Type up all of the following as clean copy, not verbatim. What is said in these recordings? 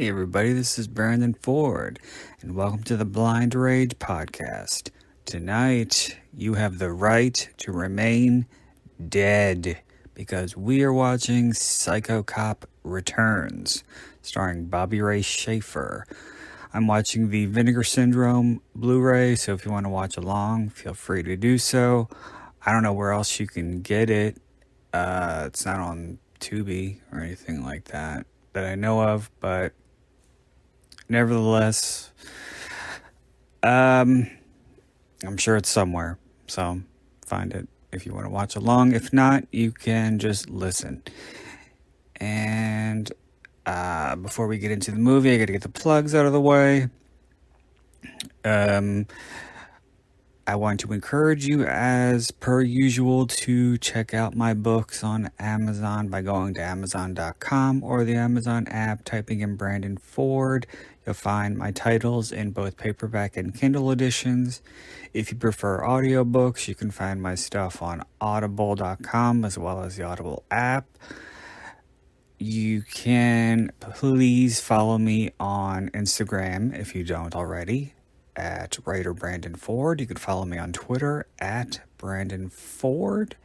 Hey everybody, this is Brandon Ford, and welcome to the Blind Rage podcast. Tonight, you have the right to remain dead because we are watching Psycho Cop Returns, starring Bobby Ray Shafer. I'm watching the Vinegar Syndrome Blu-ray, so if you want to watch along, feel free to do so. I don't know where else you can get it. It's not on Tubi or anything like that I know of, but nevertheless, I'm sure it's somewhere, so find it if you want to watch along. If not, you can just listen. And before we get into the movie, I got to get the plugs out of the way. I want to encourage you, as per usual, to check out my books on Amazon by going to Amazon.com or the Amazon app, typing in Brandon Ford. You'll find my titles in both paperback and Kindle editions. If you prefer audiobooks, you can find my stuff on Audible.com as well as the Audible app. You can please follow me on Instagram if you don't already, at writer Brandon Ford. You can follow me on Twitter at Brandon Ford.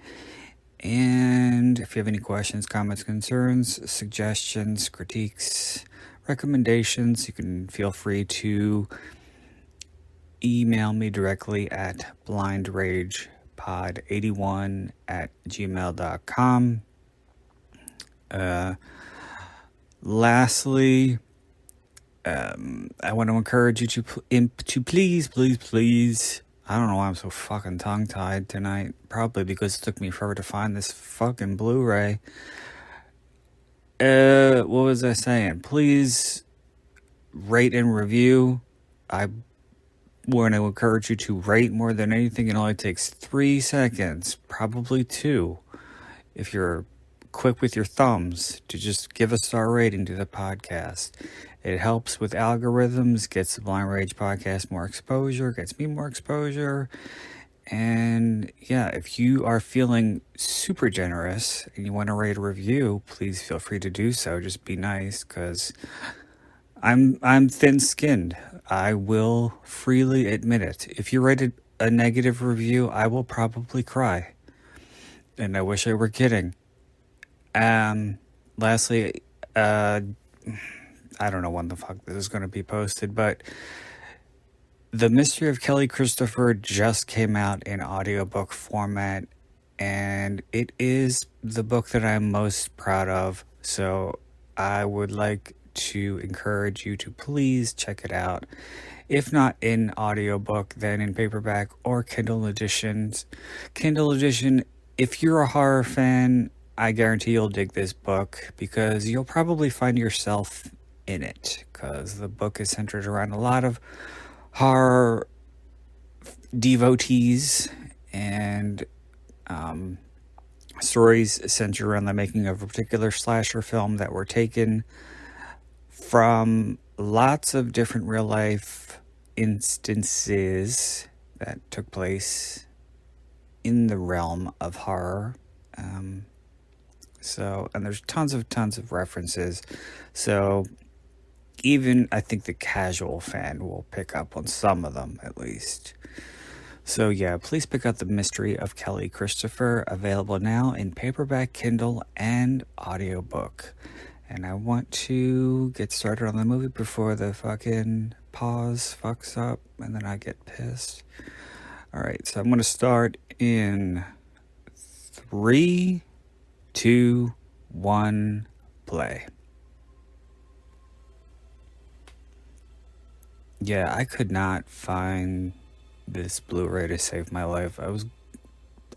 And if you have any questions, comments, concerns, suggestions, critiques, recommendations, you can feel free to email me directly at blindragepod81@gmail.com. Lastly, I want to encourage you to please, I don't know why I'm so fucking tongue-tied tonight. Probably because it took me forever to find this fucking Blu-ray. What was I saying? Please rate and review. I want to encourage you to rate more than anything. It only takes 3 seconds, probably 2, if you're quick with your thumbs, to just give a star rating to the podcast. It helps with algorithms, gets the Blind Rage podcast more exposure, gets me more exposure. And yeah, if you are feeling super generous and you want to rate a review, please feel free to do so. Just be nice, because I'm thin-skinned. I will freely admit it. If you rated a negative review, I will probably cry. And I wish I were kidding. Lastly, I don't know when the fuck this is going to be posted, but The Mystery of Kelly Christopher just came out in audiobook format, and it is the book that I'm most proud of. So I would like to encourage you to please check it out. If not in audiobook, then in paperback or Kindle editions. Kindle edition, if you're a horror fan, I guarantee you'll dig this book, because you'll probably find yourself in it, because the book is centered around a lot of horror devotees and stories centered around the making of a particular slasher film that were taken from lots of different real life instances that took place in the realm of horror. And there's tons of references. So even I think the casual fan will pick up on some of them, at least. So yeah, please pick up The Mystery of Kelly Christopher, available now in paperback, Kindle, and audiobook. And I want to get started on the movie before the fucking pause fucks up and then I get pissed. Alright, so I'm going to start in 3, 2, 1, play. Yeah, I could not find this Blu-ray to save my life.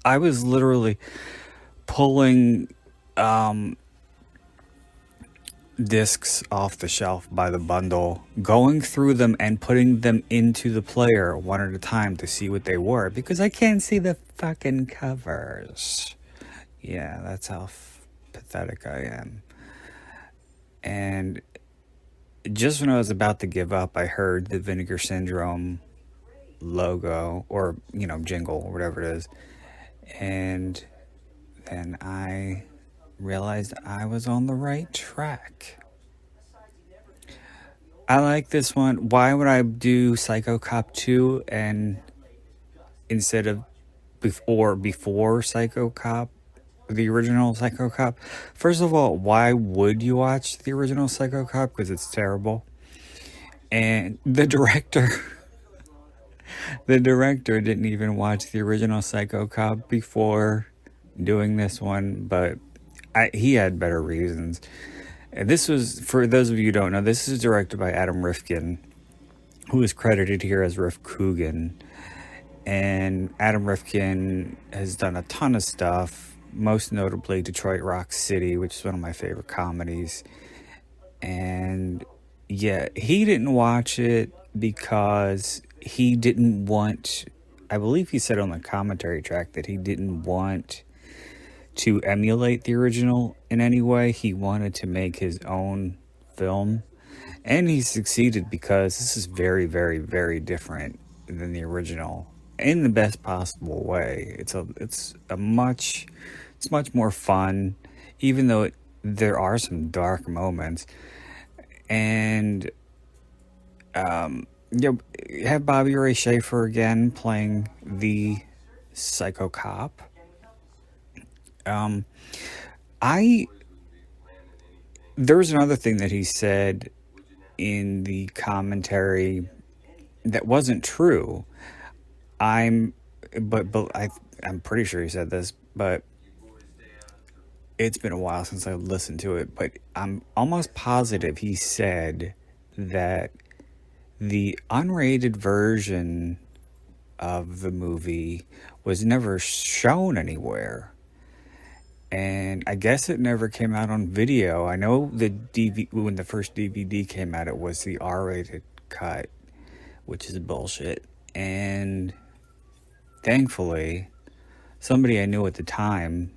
I was literally pulling discs off the shelf by the bundle, going through them and putting them into the player one at a time to see what they were, because I can't see the fucking covers. Yeah, that's how pathetic I am. And just when I was about to give up, I heard the Vinegar Syndrome logo, or jingle, or whatever it is, and then I realized I was on the right track. I like this one. Why would I do Psycho Cop 2 and instead of before Psycho Cop, the original Psycho Cop? First of all, why would you watch the original Psycho Cop? Because it's terrible. And the director didn't even watch the original Psycho Cop before doing this one, but he had better reasons. And this was, for those of you who don't know, this is directed by Adam Rifkin, who is credited here as Riff Coogan. And Adam Rifkin has done a ton of stuff, most notably Detroit Rock City, which is one of my favorite comedies. And yeah, he didn't watch it because he didn't want, I believe he said on the commentary track that he didn't want to emulate the original in any way. He wanted to make his own film. And he succeeded because this is very, very, very different than the original in the best possible way. It's much more fun, even though there are some dark moments. And you have Bobby Ray Shafer again playing the psycho cop. I There was another thing that he said in the commentary that wasn't true. I'm, I'm pretty sure he said this, but it's been a while since I listened to it. But I'm almost positive he said that the unrated version of the movie was never shown anywhere. And I guess it never came out on video. I know when the first DVD came out, it was the R-rated cut, which is bullshit. And thankfully, somebody I knew at the time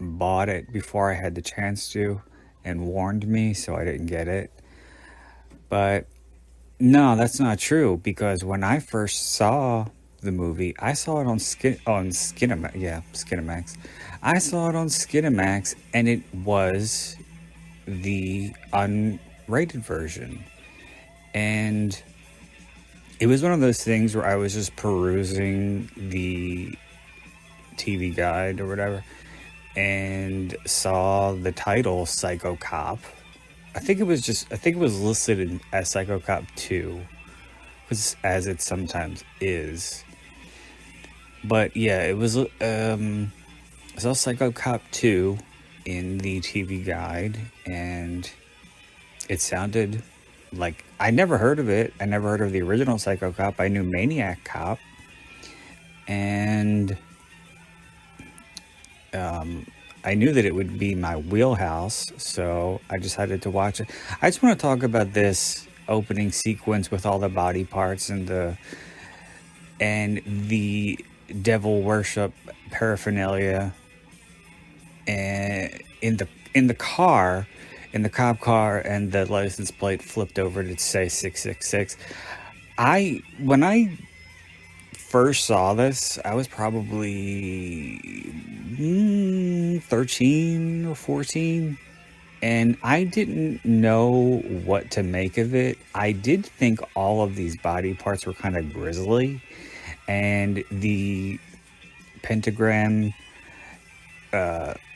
bought it before I had the chance to and warned me, so I didn't get it. But no, that's not true, because when I first saw the movie, I saw it on Skinamax. Yeah, Skinamax. I saw it on Skinamax, and it was the unrated version. And it was one of those things where I was just perusing the TV guide or whatever and saw the title Psycho Cop. I think it was listed as Psycho Cop 2, as it sometimes is. But yeah, it was I saw Psycho Cop 2 in the TV guide, and it sounded like, I never heard of it. I never heard of the original Psycho Cop. I knew Maniac Cop, and I knew that it would be my wheelhouse, so I decided to watch it. I just want to talk about this opening sequence with all the body parts and the devil worship paraphernalia, and in the car, in the cop car, and the license plate flipped over to say 666. When I first saw this, I was probably 13 or 14, and I didn't know what to make of it. I did think all of these body parts were kind of grisly, and the pentagram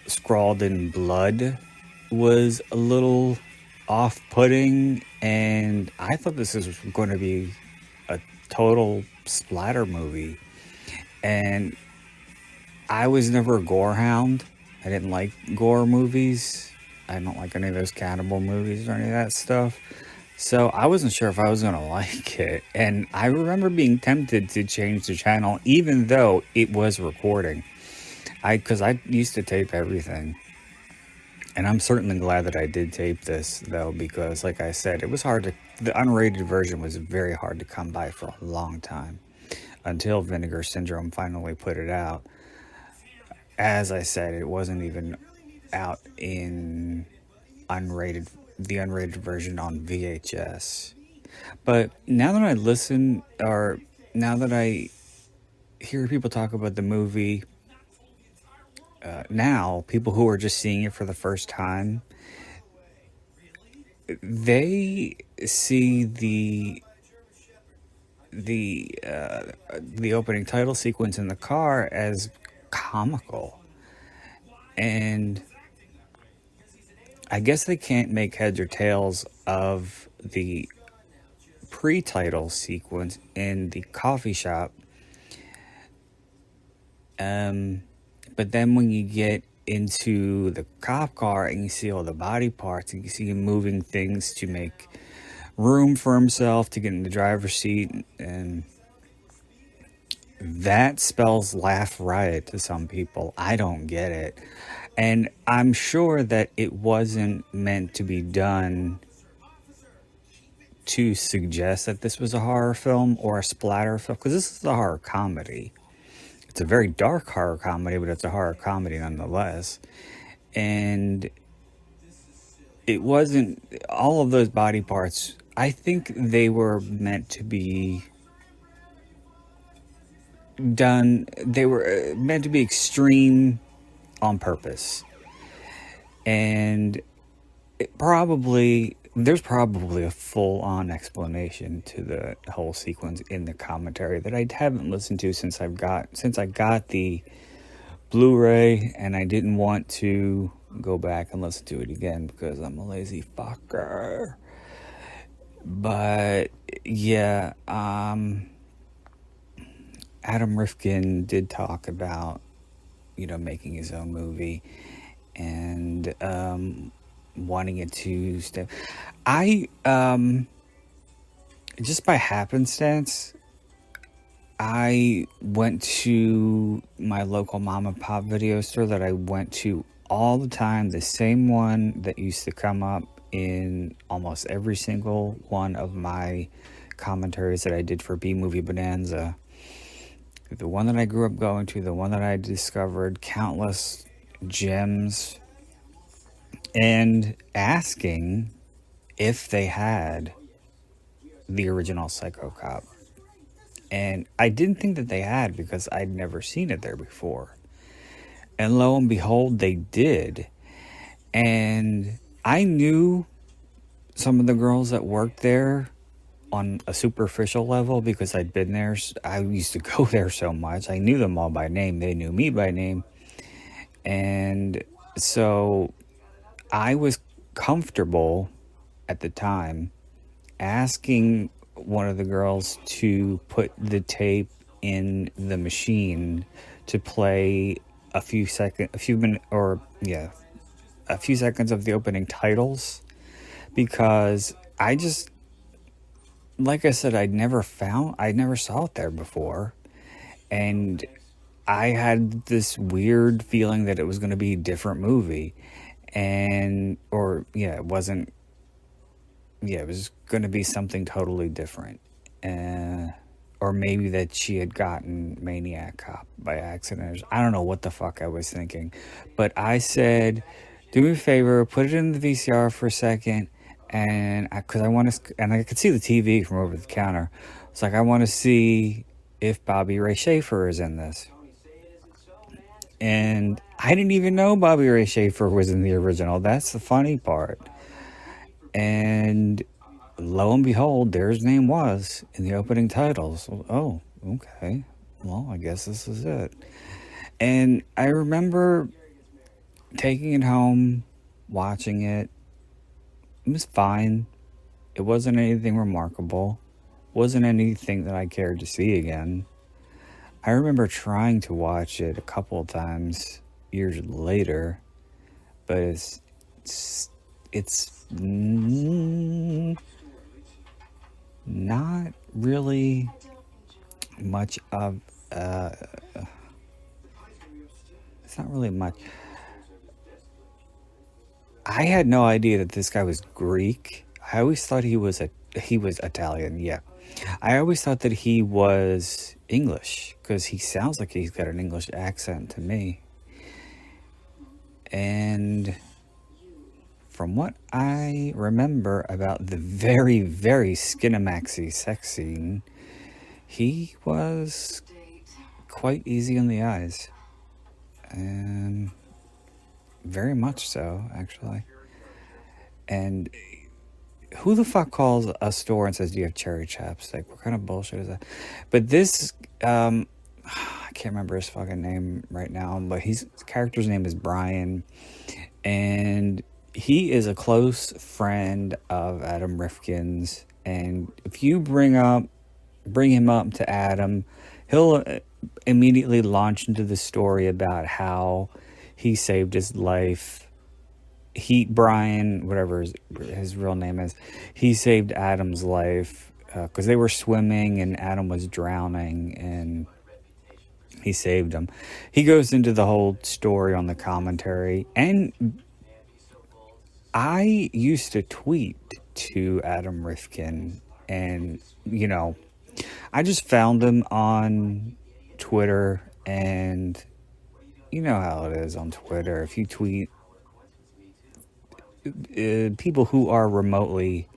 scrawled in blood was a little off-putting, and I thought this was going to be a total splatter movie. And I was never a gore hound. I didn't like gore movies. I don't like any of those cannibal movies or any of that stuff. So I wasn't sure if I was going to like it. And I remember being tempted to change the channel, even though it was recording. Because I used to tape everything. And I'm certainly glad that I did tape this, though, because, like I said, it was the unrated version was very hard to come by for a long time, until Vinegar Syndrome finally put it out. As I said, it wasn't even out in the unrated version on VHS. But now that I hear people talk about the movie, now, people who are just seeing it for the first time, they see the opening title sequence in the car as comical, and I guess they can't make heads or tails of the pre-title sequence in the coffee shop. But then when you get into the cop car and you see all the body parts and you see him moving things to make room for himself to get in the driver's seat, and that spells laugh riot to some people. I don't get it. And I'm sure that it wasn't meant to be done to suggest that this was a horror film or a splatter film, because this is a horror comedy. It's a very dark horror comedy, but it's a horror comedy nonetheless. And it wasn't all of those body parts. I think they were meant to be done. They were meant to be extreme on purpose. And there's probably a full-on explanation to the whole sequence in the commentary that I haven't listened to since I got the Blu-ray, and I didn't want to go back and listen to it again because I'm a lazy fucker. But yeah, Adam Rifkin did talk about, making his own movie and wanting it to stay. Just by happenstance, I went to my local mom and pop video store that I went to all the time, the same one that used to come up in almost every single one of my commentaries that I did for B-Movie Bonanza. The one that I grew up going to, the one that I discovered countless gems, and asking if they had the original Psycho Cop. And I didn't think that they had because I'd never seen it there before. And lo and behold, they did. And I knew some of the girls that worked there on a superficial level because I'd been there. I used to go there so much. I knew them all by name. They knew me by name. And so I was comfortable at the time asking one of the girls to put the tape in the machine to play a few seconds of the opening titles, because like I said, I never saw it there before, and I had this weird feeling that it was going to be a different movie, it was going to be something totally different. Or maybe that she had gotten Maniac Cop by accident. I don't know what the fuck I was thinking. But I said, do me a favor, put it in the VCR for a second. And I could see the TV from over the counter. It's like, I want to see if Bobby Ray Shafer is in this. And I didn't even know Bobby Ray Shafer was in the original. That's the funny part. And lo and behold, there his name was in the opening titles. Oh, okay. Well, I guess this is it. And I remember taking it home, watching it. It was fine. It wasn't anything remarkable. Wasn't anything that I cared to see again. I remember trying to watch it a couple of times years later, but it's not really much of it's not really much. I had no idea that this guy was Greek. I always thought he was Italian. Yeah, I always thought that he was English because he sounds like he's got an English accent to me. And from what I remember about the very, very Skinamaxy sex scene, he was quite easy on the eyes. Very much so, actually. And who the fuck calls a store and says, "Do you have cherry chapstick?" What kind of bullshit is that? But this, I can't remember his fucking name right now, but his character's name is Brian, and he is a close friend of Adam Rifkin's. And if you bring him up to Adam, he'll immediately launch into the story about how he saved his life. Brian, whatever his real name is, he saved Adam's life because they were swimming and Adam was drowning, and he saved him. He goes into the whole story on the commentary, and I used to tweet to Adam Rifkin, and I just found him on Twitter, and you know how it is on Twitter. If you tweet people who are remotely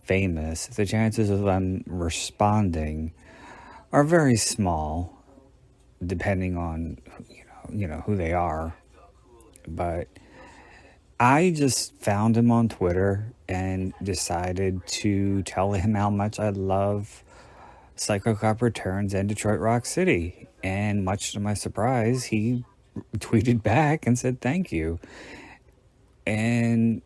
famous, the chances of them responding are very small, depending on who they are. But I just found him on Twitter and decided to tell him how much I love Psycho Cop Returns and Detroit Rock City. And much to my surprise, he tweeted back and said thank you. And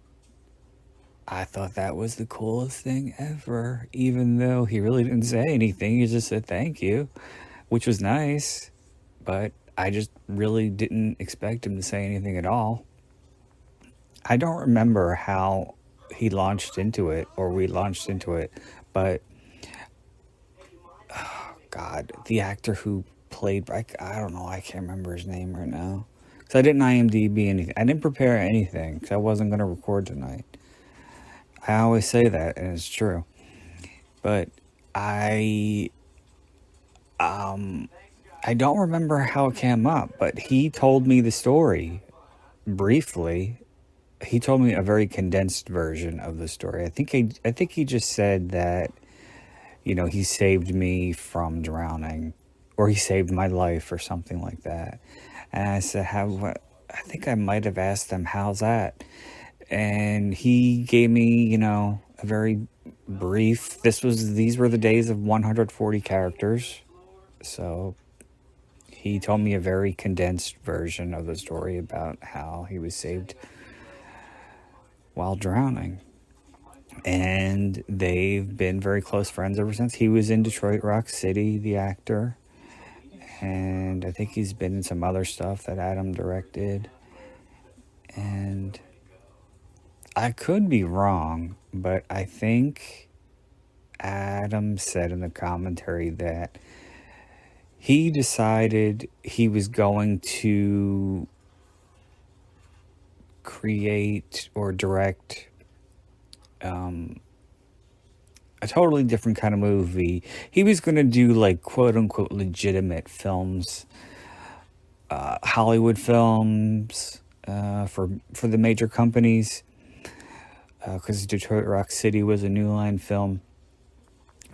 I thought that was the coolest thing ever, even though he really didn't say anything. He just said thank you, which was nice. But I just really didn't expect him to say anything at all. I don't remember how he launched into it or we launched into it, but oh God, the actor who played, I don't know, I can't remember his name right now. Because I didn't IMDb anything. I didn't prepare anything because I wasn't going to record tonight. I always say that, and it's true. But I don't remember how it came up, but he told me the story briefly. He told me a very condensed version of the story. I think he just said that, he saved me from drowning, or he saved my life, or something like that. And I said, what? I think I might have asked them, how's that? And he gave me, a very brief. These were the days of 140 characters. So he told me a very condensed version of the story about how he was saved while drowning. And they've been very close friends ever since. He was in Detroit Rock City, the actor. And I think he's been in some other stuff that Adam directed. And I could be wrong, but I think Adam said in the commentary that he decided he was going to create or direct a totally different kind of movie. He was going to do like quote unquote legitimate films, Hollywood films for the major companies, because Detroit Rock City was a New Line film.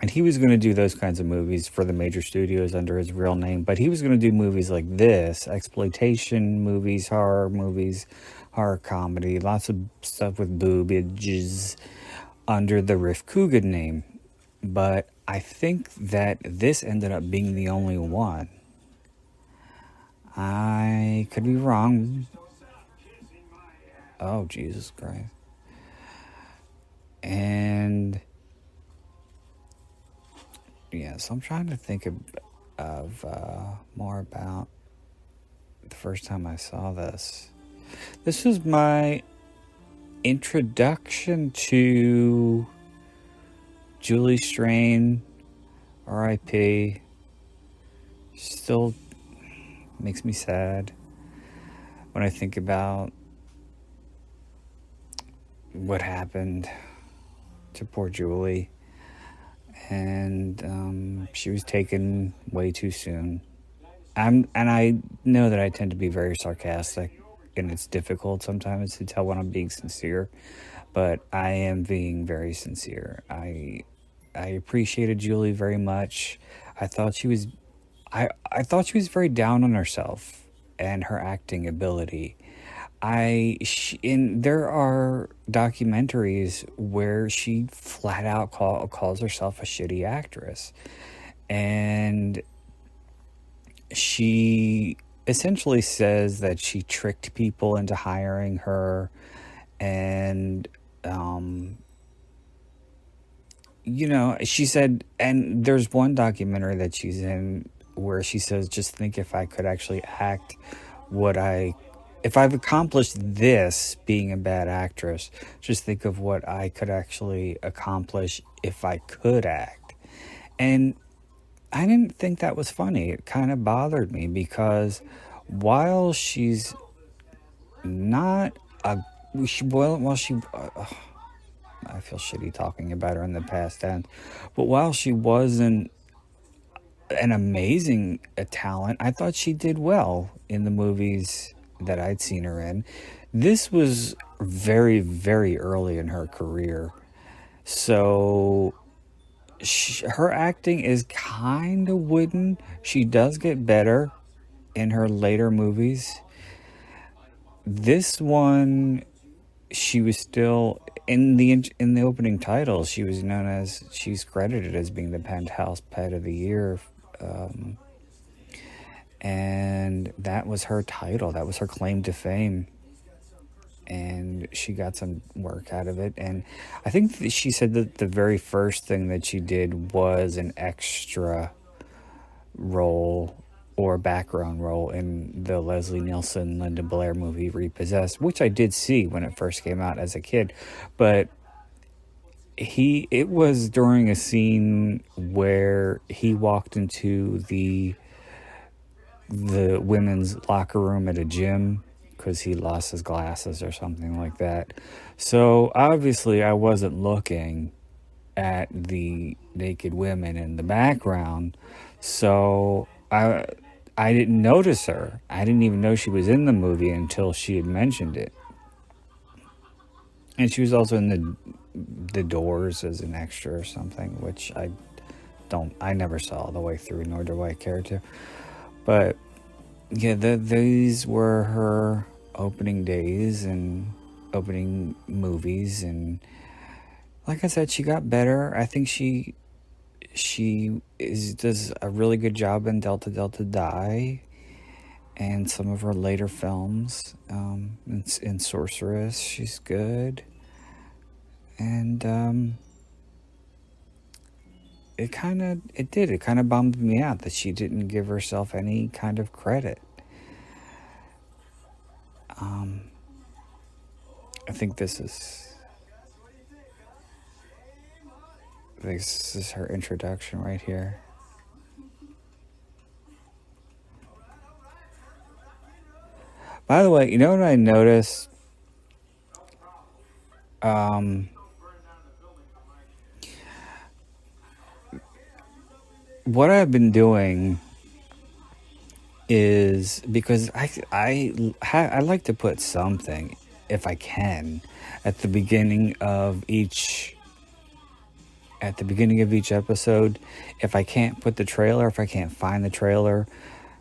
And he was going to do those kinds of movies for the major studios under his real name. But he was going to do movies like this, exploitation movies, horror comedy, lots of stuff with boobages under the Riff Coogan name. But I think that this ended up being the only one. I could be wrong. Oh, Jesus Christ. And yeah, so I'm trying to think of more about the first time I saw this. This was my introduction to Julie Strain, R.I.P. Still makes me sad when I think about what happened to poor Julie. And she was taken way too soon. And I know that I tend to be very sarcastic, and it's difficult sometimes to tell when I'm being sincere, but I am being very sincere. I appreciated Julie very much. I thought she was very down on herself and her acting ability. and there are documentaries where she flat out calls herself a shitty actress, and she essentially says that she tricked people into hiring her, and um, she said, and there's one documentary that she's in where she says, just think if I could actually act what if I've accomplished this being a bad actress, just think of what I could actually accomplish if I could act. And I didn't think that was funny. It kind of bothered me because while she's not a, while she, I feel shitty talking about her in the past tense, but while she wasn't an amazing talent, I thought she did well in the movies that I'd seen her in. This was very, very early in her career. So her acting is kind of wooden. She does get better in her later movies. This one, she was still in the opening title. She's credited as being the Penthouse Pet of the Year, um, and that was her title. That was her claim to fame, and she got some work out of it. And I think she said that the very first thing that she did was an extra role or background role in the Leslie Nielsen Linda Blair movie Repossessed, which I did see when it first came out as a kid. But it was during a scene where he walked into the women's locker room at a gym because he lost his glasses or something like that. So obviously I wasn't looking at the naked women in the background. So I didn't notice her. I didn't even know she was in the movie until she had mentioned it. And she was also in the Doors as an extra or something, which I never saw all the way through, nor do I care to. But yeah, these were her opening days and opening movies, and like I said, she got better. I think does a really good job in Delta Delta Die and some of her later films. In Sorceress, she's good, and it kind of bummed me out that she didn't give herself any kind of credit. Um, I think this is her introduction right here. By the way, you know what I noticed? Um, what I've been doing is because I like to put something, if I can, at the beginning of each episode. If I can't put the trailer, if I can't find the trailer,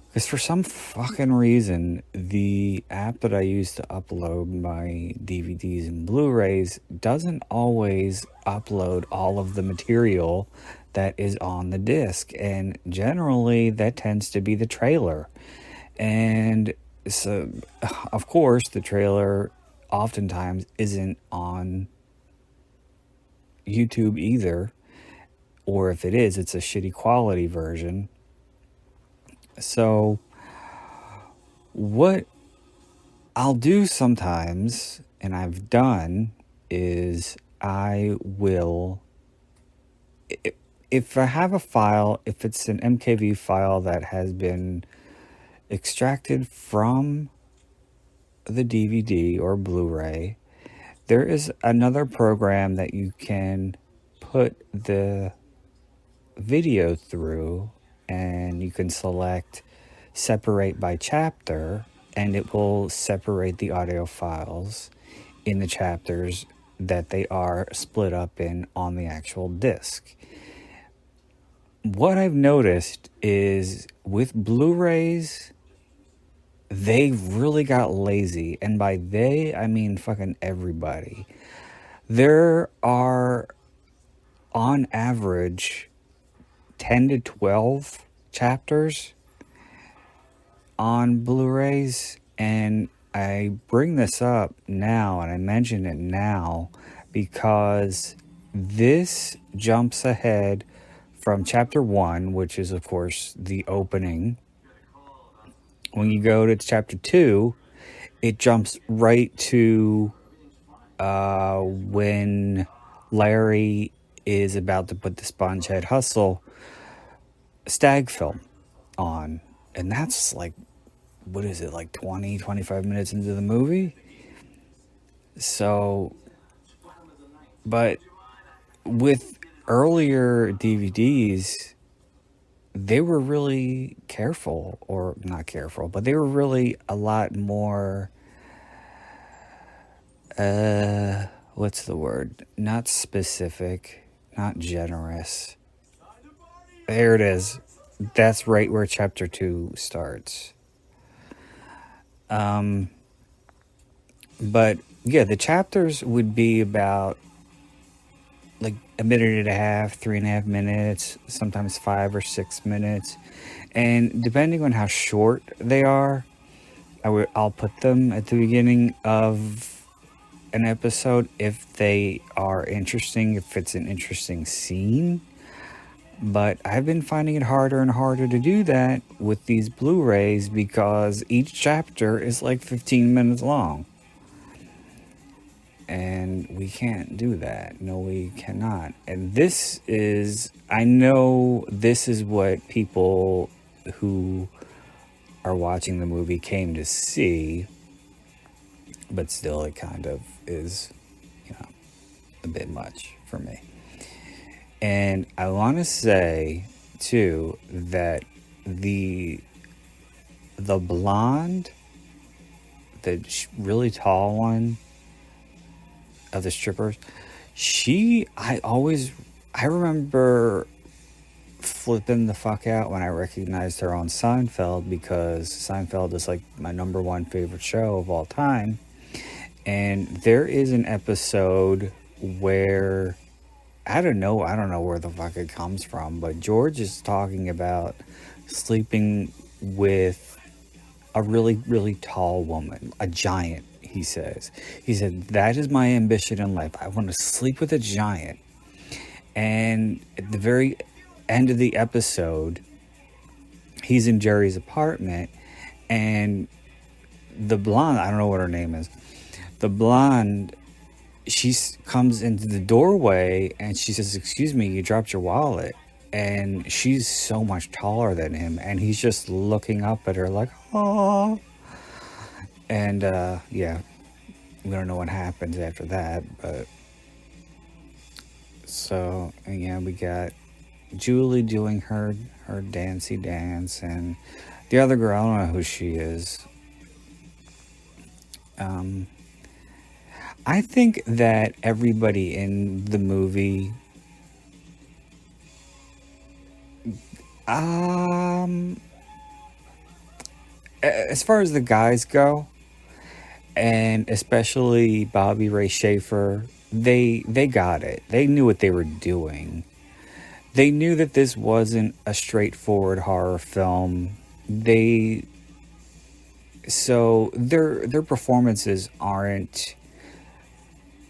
because for some fucking reason, the app that I use to upload my DVDs and Blu-rays doesn't always upload all of the material that is on the disc. And generally, that tends to be the trailer. And so, of course, the trailer oftentimes isn't on YouTube either. Or if it is, it's a shitty quality version. So what I'll do sometimes, and I've done, is I will, if I have a file, if it's an MKV file that has been extracted from the DVD or Blu-ray, there is another program that you can put the video through, and you can select separate by chapter, and it will separate the audio files in the chapters that they are split up in on the actual disc. What I've noticed is with Blu-rays, they really got lazy. And by they, I mean fucking everybody. There are, on average, 10 to 12 chapters on Blu-rays, and I bring this up now and I mention it now because this jumps ahead from chapter 1, which is of course the opening. When you go to chapter 2, it jumps right to when Larry is about to put the Spongehead Hustle stag film on, and that's like, what is it, like 20, 25 minutes into the movie? So, but with earlier DVDs, they were really careful, or not careful, but they were really a lot more, what's the word? Not specific, not generous. There it is. That's right where chapter 2 starts. But yeah, the chapters would be about like a minute and a half, 3.5 minutes, sometimes 5 or 6 minutes. And depending on how short they are, I'll put them at the beginning of an episode if they are interesting, if it's an interesting scene. But I've been finding it harder and harder to do that with these Blu-rays because each chapter is like 15 minutes long. And we can't do that. No, we cannot. And this is, I know this is what people who are watching the movie came to see, but still it kind of is, a bit much for me. And I want to say too that the blonde, the really tall one of the strippers, I remember flipping the fuck out when I recognized her on Seinfeld, because Seinfeld is like my number one favorite show of all time. And there is an episode where I don't know where the fuck it comes from, but George is talking about sleeping with a really, really tall woman, a giant, he says. He said, that is my ambition in life. I want to sleep with a giant. And at the very end of the episode, he's in Jerry's apartment, and the blonde, I don't know what her name is, the blonde, she comes into the doorway and she says, excuse me, you dropped your wallet. And she's so much taller than him, and he's just looking up at her like, oh. And yeah, we don't know what happens after that, but so, and yeah, we got Julie doing her dancey dance, and the other girl, I don't know who she is. I think that everybody in the movie, as far as the guys go, and especially Bobby Ray Shafer, they got it. They knew what they were doing. They knew that this wasn't a straightforward horror film. So their performances aren't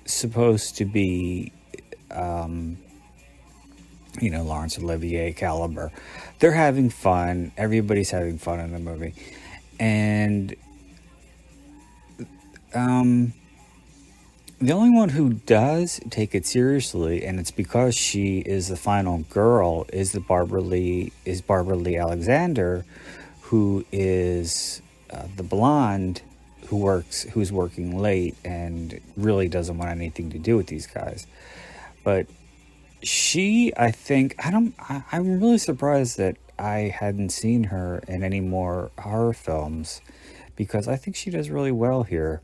supposed to be, Laurence Olivier caliber. They're having fun. Everybody's having fun in the movie. And the only one who does take it seriously, and it's because she is the final girl, is Barbara Lee Alexander, who is the blonde who's working late and really doesn't want anything to do with these guys. But I'm really surprised that I hadn't seen her in any more horror films, because I think she does really well here.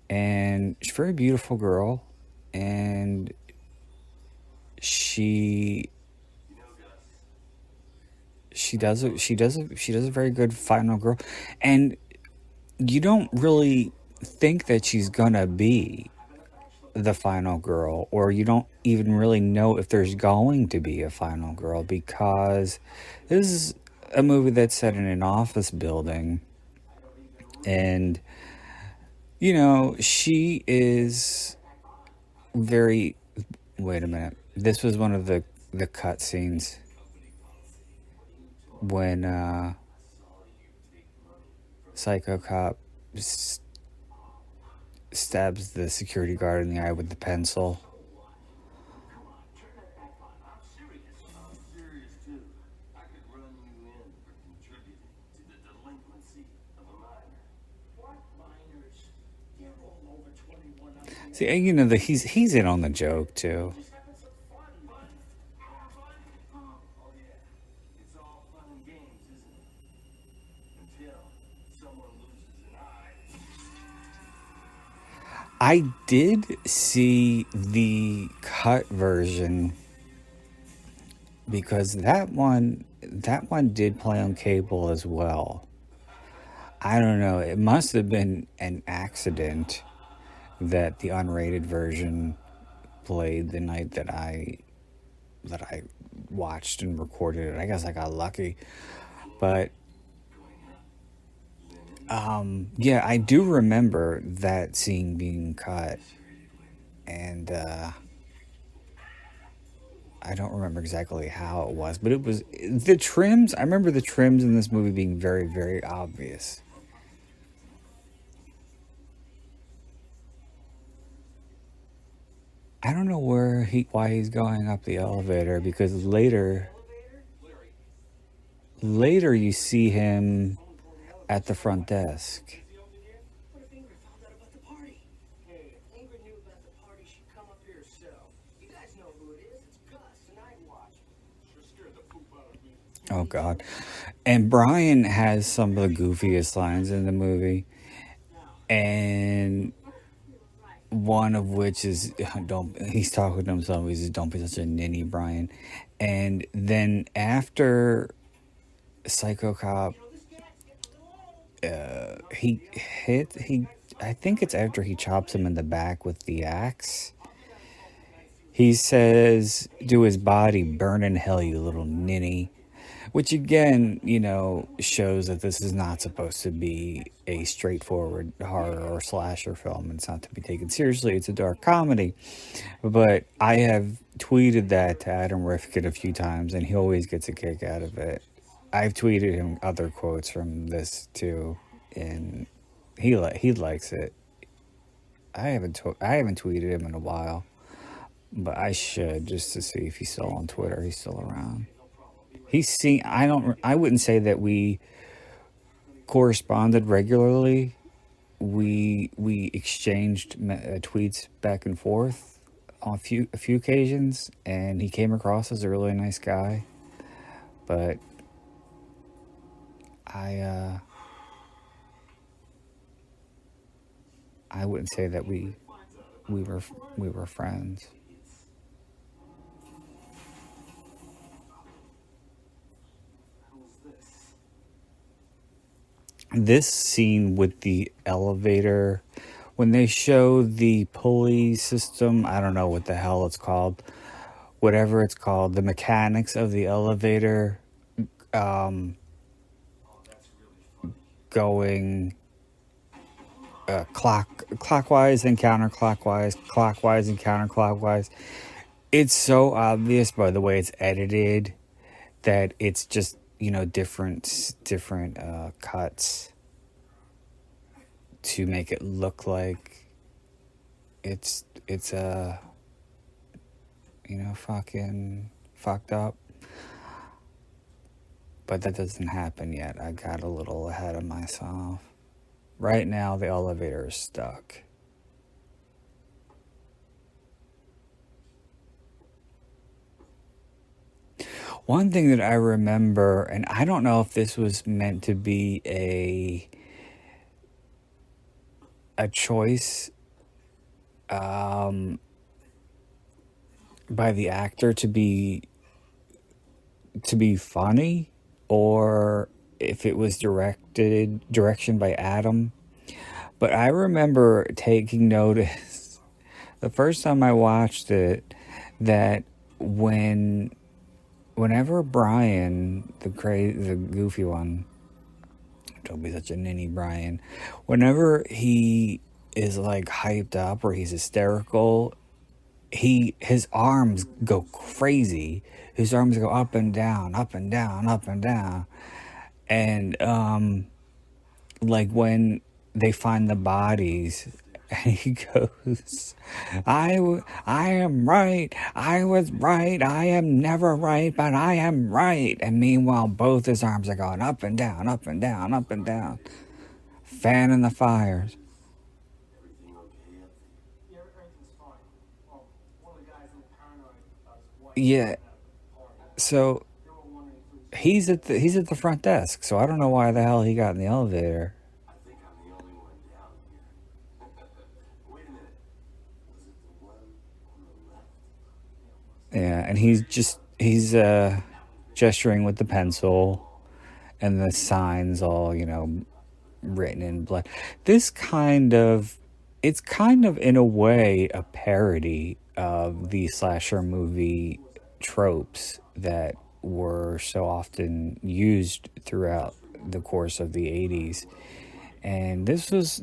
And she's a very beautiful girl, and she does a very good final girl. And you don't really think that she's gonna be the final girl, or you don't even really know if there's going to be a final girl, because this is a movie that's set in an office building, and she is very. Wait a minute. This was one of the cut scenes when Psycho Cop stabs the security guard in the eye with the pencil. See, and that he's in on the joke too. I did see the cut version because that one did play on cable as well. I don't know. It must have been an accident that the unrated version played the night that I watched and recorded it. I guess I got lucky. But yeah, I do remember that scene being cut, and I don't remember exactly how it was, but it was the trims. I remember the trims in this movie being very, very obvious. I don't know why he's going up the elevator, because later you see him at the front desk. Oh God. And Brian has some of the goofiest lines in the movie, and one of which is don't he's talking to himself, he says, "Don't be such a ninny, Brian." And then after Psycho Cop he I think it's after he chops him in the back with the axe, he says, "Do his body burn in hell, you little ninny." Which again, shows that this is not supposed to be a straightforward horror or slasher film. It's not to be taken seriously. It's a dark comedy. But I have tweeted that to Adam Rifkin a few times, and he always gets a kick out of it. I've tweeted him other quotes from this too, and he likes it. I haven't tweeted him in a while, but I should, just to see if he's still on Twitter. He's still around. He's seen. I wouldn't say that we corresponded regularly. We exchanged tweets back and forth on a few occasions, and he came across as a really nice guy. But I I wouldn't say that we were we were friends. This scene with the elevator, when they show the pulley system, I don't know what the hell it's called, whatever it's called, the mechanics of the elevator, um, going clockwise and counterclockwise, clockwise and counterclockwise. It's so obvious by the way it's edited that it's just different cuts to make it look like it's fucking fucked up. But that doesn't happen yet. I got a little ahead of myself. Right now, the elevator is stuck. One thing that I remember, and I don't know if this was meant to be a choice um, by the actor to be funny, or if it was direction by Adam. But I remember taking notice the first time I watched it that whenever Brian, the goofy one, don't be such a ninny Brian, whenever he is like hyped up or he's hysterical, his arms go crazy. His arms go up and down, up and down, up and down. And like when they find the bodies and he goes, I am right, I was right, I am never right, but I am right. And meanwhile both his arms are going up and down, up and down, up and down, fanning the fires. Yeah, so he's at the front desk, so I don't know why the hell he got in the elevator. Yeah, and he's gesturing with the pencil and the signs all, written in blood. This kind of it's kind of in a way a parody of the slasher movie tropes that were so often used throughout the course of the 80s. And this was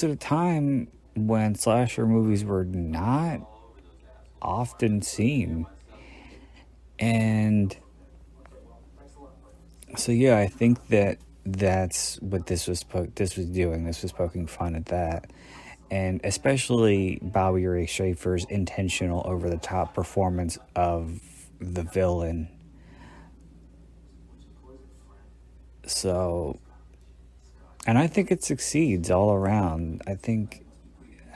at a time when slasher movies were not often seen. And so yeah, I think that that's what this was doing. This was poking fun at that, and especially Bobby Ray Shafer's intentional over the top performance of the villain. So, and I think it succeeds all around. I think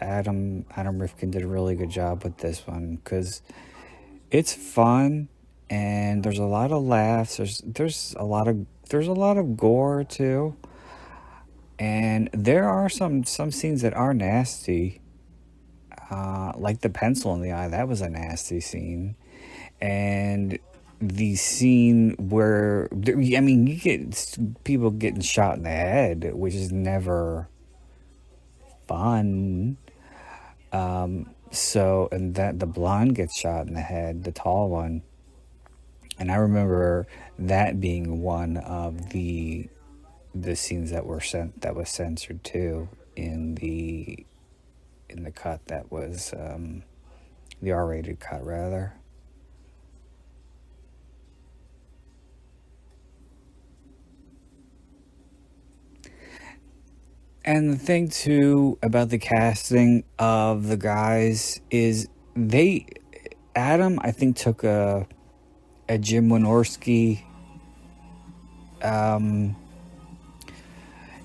Adam Rifkin did a really good job with this one because it's fun and there's a lot of laughs. There's a lot of gore too, and there are some scenes that are nasty, like the pencil in the eye. That was a nasty scene, and the scene where I mean you get people getting shot in the head, which is never fun. So and that the blonde gets shot in the head, the tall one, and I remember that being one of the scenes that was censored too in the cut that was the R-rated cut rather. And the thing too about the casting of the guys is they Adam I think took a Jim Wynorski. Um,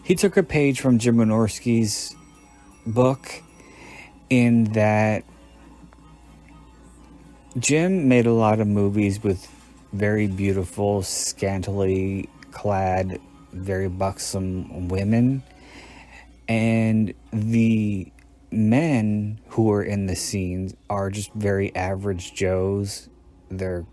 he took a page from Jim Wynorski's book in that Jim made a lot of movies with very beautiful, scantily clad, very buxom women, and the men who are in the scenes are just very average Joes. They're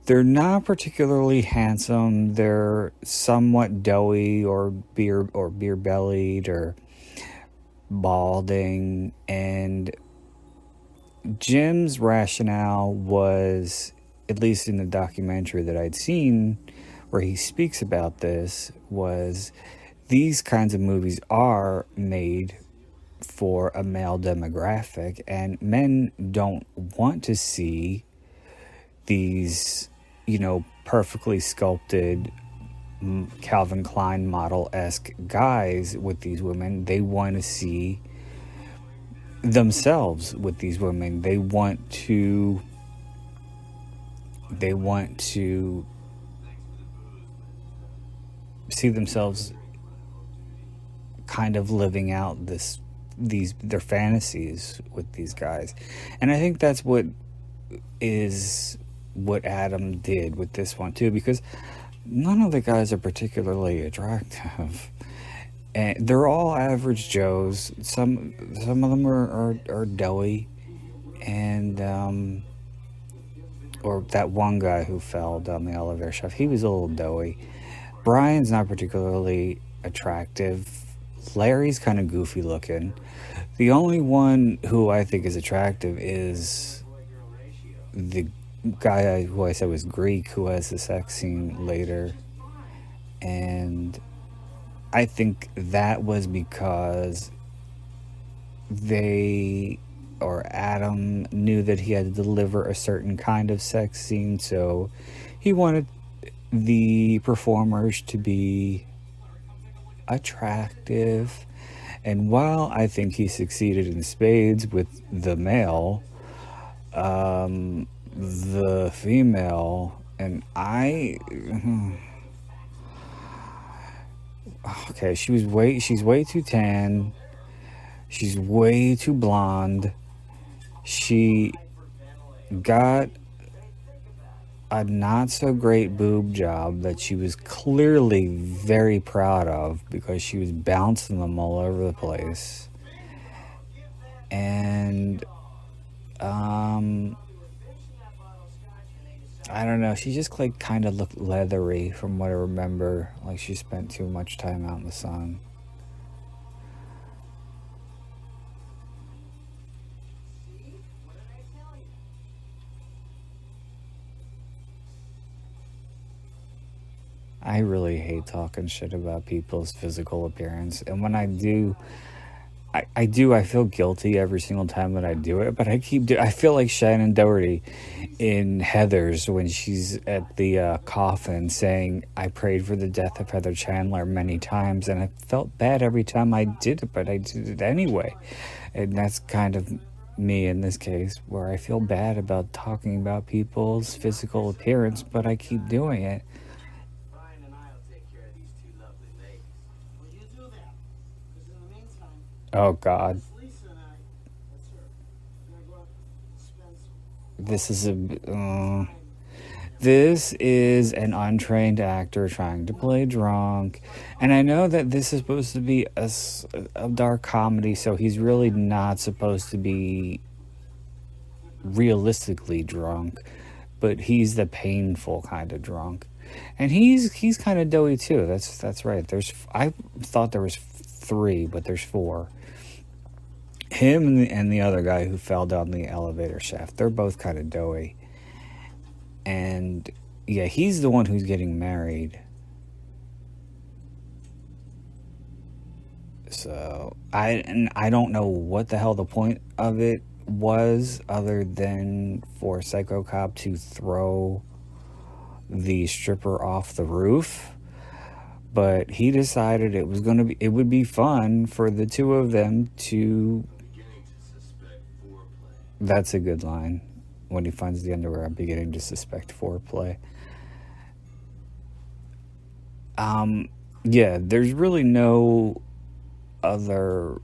they're not particularly handsome. They're somewhat doughy or beer bellied or balding, and Jim's rationale was, at least in the documentary that I'd seen where he speaks about this, was these kinds of movies are made for a male demographic, and men don't want to see these, perfectly sculpted Calvin Klein model esque guys with these women. They want to see themselves with these women. They want to see themselves kind of living out these their fantasies with these guys. And I think that's what Adam did with this one too, because none of the guys are particularly attractive. And they're all average Joes. Some of them are doughy, and or that one guy who fell down the elevator shaft. He was a little doughy. Brian's not particularly attractive Larry's kind of goofy looking. The only one who I think is attractive is the guy who I said was Greek, who has the sex scene later. And I think that was because they, or Adam, knew that he had to deliver a certain kind of sex scene, so he wanted the performers to be attractive. And while I think he succeeded in spades with the male, the female, and okay, she's way too tan, she's way too blonde, she got a not so great boob job that she was clearly very proud of because she was bouncing them all over the place. And I don't know, she just like kind of looked leathery from what I remember, like she spent too much time out in the sun. I really hate talking shit about people's physical appearance, and when I do, I feel guilty every single time that I do it, but I feel like Shannon Doherty in Heathers when she's at the coffin saying, I prayed for the death of Heather Chandler many times, and I felt bad every time I did it, but I did it anyway. And that's kind of me in this case, where I feel bad about talking about people's physical appearance, but I keep doing it. Oh God. This is this is an untrained actor trying to play drunk, and I know that this is supposed to be a dark comedy, so he's really not supposed to be realistically drunk, but he's the painful kind of drunk, and he's kind of doughy too. That's right. I thought there was three, but there's four. Him and the other guy who fell down the elevator shaft. They're both kind of doughy. And yeah, he's the one who's getting married. So I don't know what the hell the point of it was, other than for Psycho Cop to throw the stripper off the roof. But he decided it would be fun for the two of them to. That's a good line. When he finds the underwear, I'm beginning to suspect foreplay. Yeah, there's really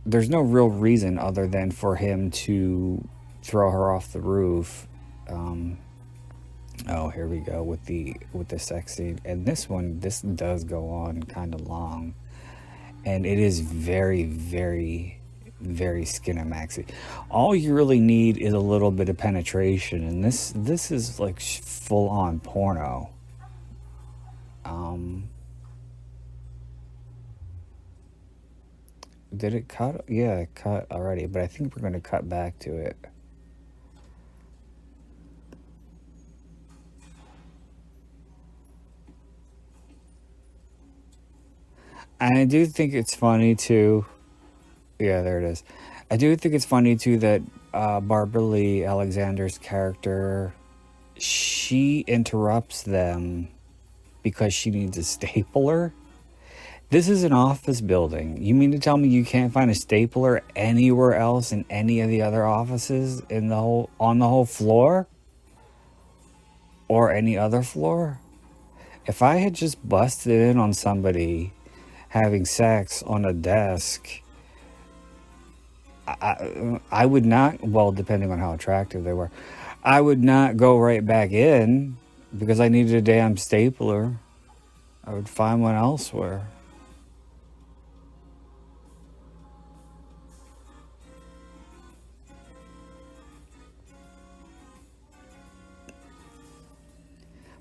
there's no real reason other than for him to throw her off the roof. Oh, here we go with the sex scene. And this does go on kind of long. And it is very, very, very Skinamaxy. All you really need is a little bit of penetration, and this is like full on porno. Did it cut? Yeah, it cut already, but I think we're going to cut back to it. And I do think it's funny too. Yeah, there it is. I do think it's funny too that Barbara Lee Alexander's character, she interrupts them because she needs a stapler. This is an office building. You mean to tell me you can't find a stapler anywhere else in any of the other offices on the whole floor? Or any other floor? If I had just busted in on somebody having sex on a desk, I would not, well, depending on how attractive they were, I would not go right back in because I needed a damn stapler. I would find one elsewhere.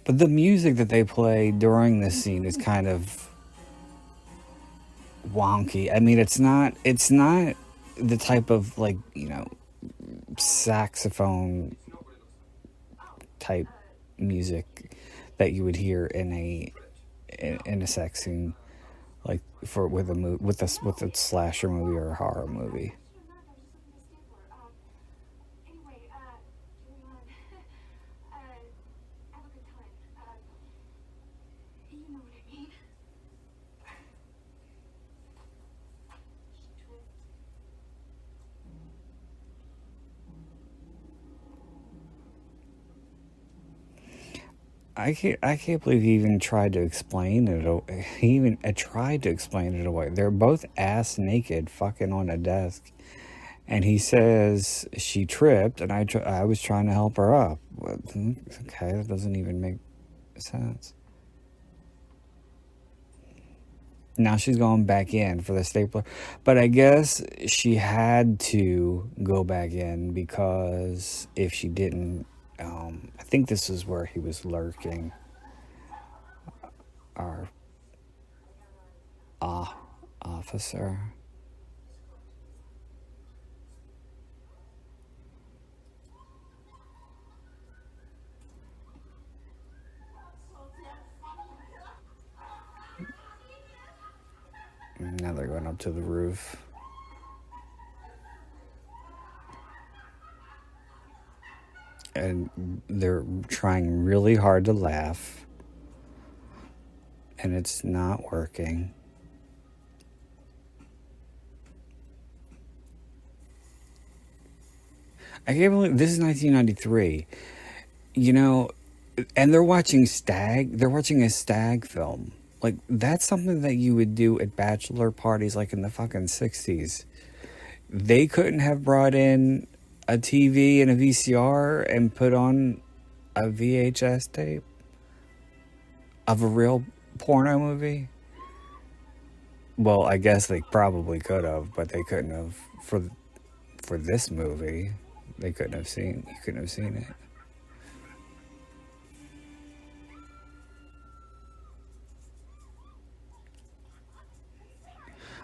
But the music that they play during this scene is kind of wonky. I mean, it's not the type of, like, saxophone type music that you would hear in a sex scene, like for with a with a slasher movie or a horror movie. I can't believe he even tried to explain it. He even tried to explain it away. They're both ass naked, fucking on a desk, and he says she tripped, and I was trying to help her up. Okay, that doesn't even make sense. Now she's going back in for the stapler, but I guess she had to go back in because if she didn't, I think this is where he was lurking. Our officer. Now they're going up to the roof. And they're trying really hard to laugh, and it's not working. I can't believe this is 1993. You know, and they're watching a stag film. Like, that's something that you would do at bachelor parties, like in the fucking 60s. They couldn't have brought in a TV and a VCR and put on a VHS tape of a real porno movie. Well, I guess they probably could have, but they couldn't have for this movie. They couldn't have seen. You couldn't have seen it.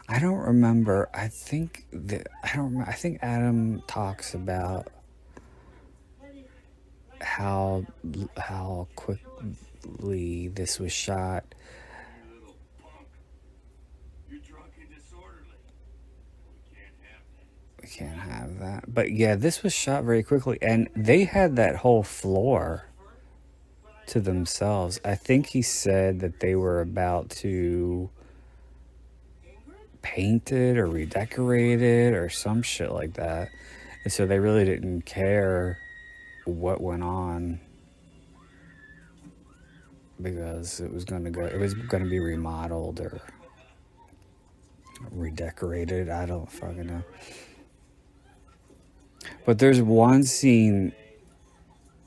I don't remember. I don't. I think Adam talks about how how quickly this was shot. We can't have that. But yeah, this was shot very quickly, and they had that whole floor to themselves. I think he said that they were about to paint it or redecorate it or some shit like that. And so they really didn't care what went on because it was gonna be remodeled or redecorated. I don't fucking know. But there's one scene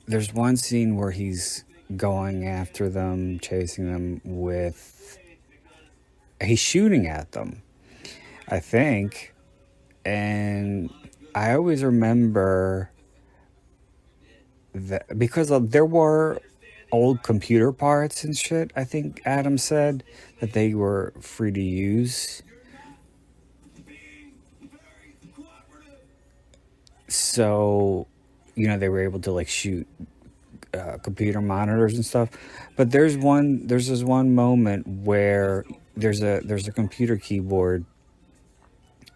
where he's going after them, chasing them with he's shooting at them, I think. And I always remember that because there were old computer parts and shit, I think Adam said that they were free to use. So, they were able to like shoot computer monitors and stuff. But there's this one moment where there's a computer keyboard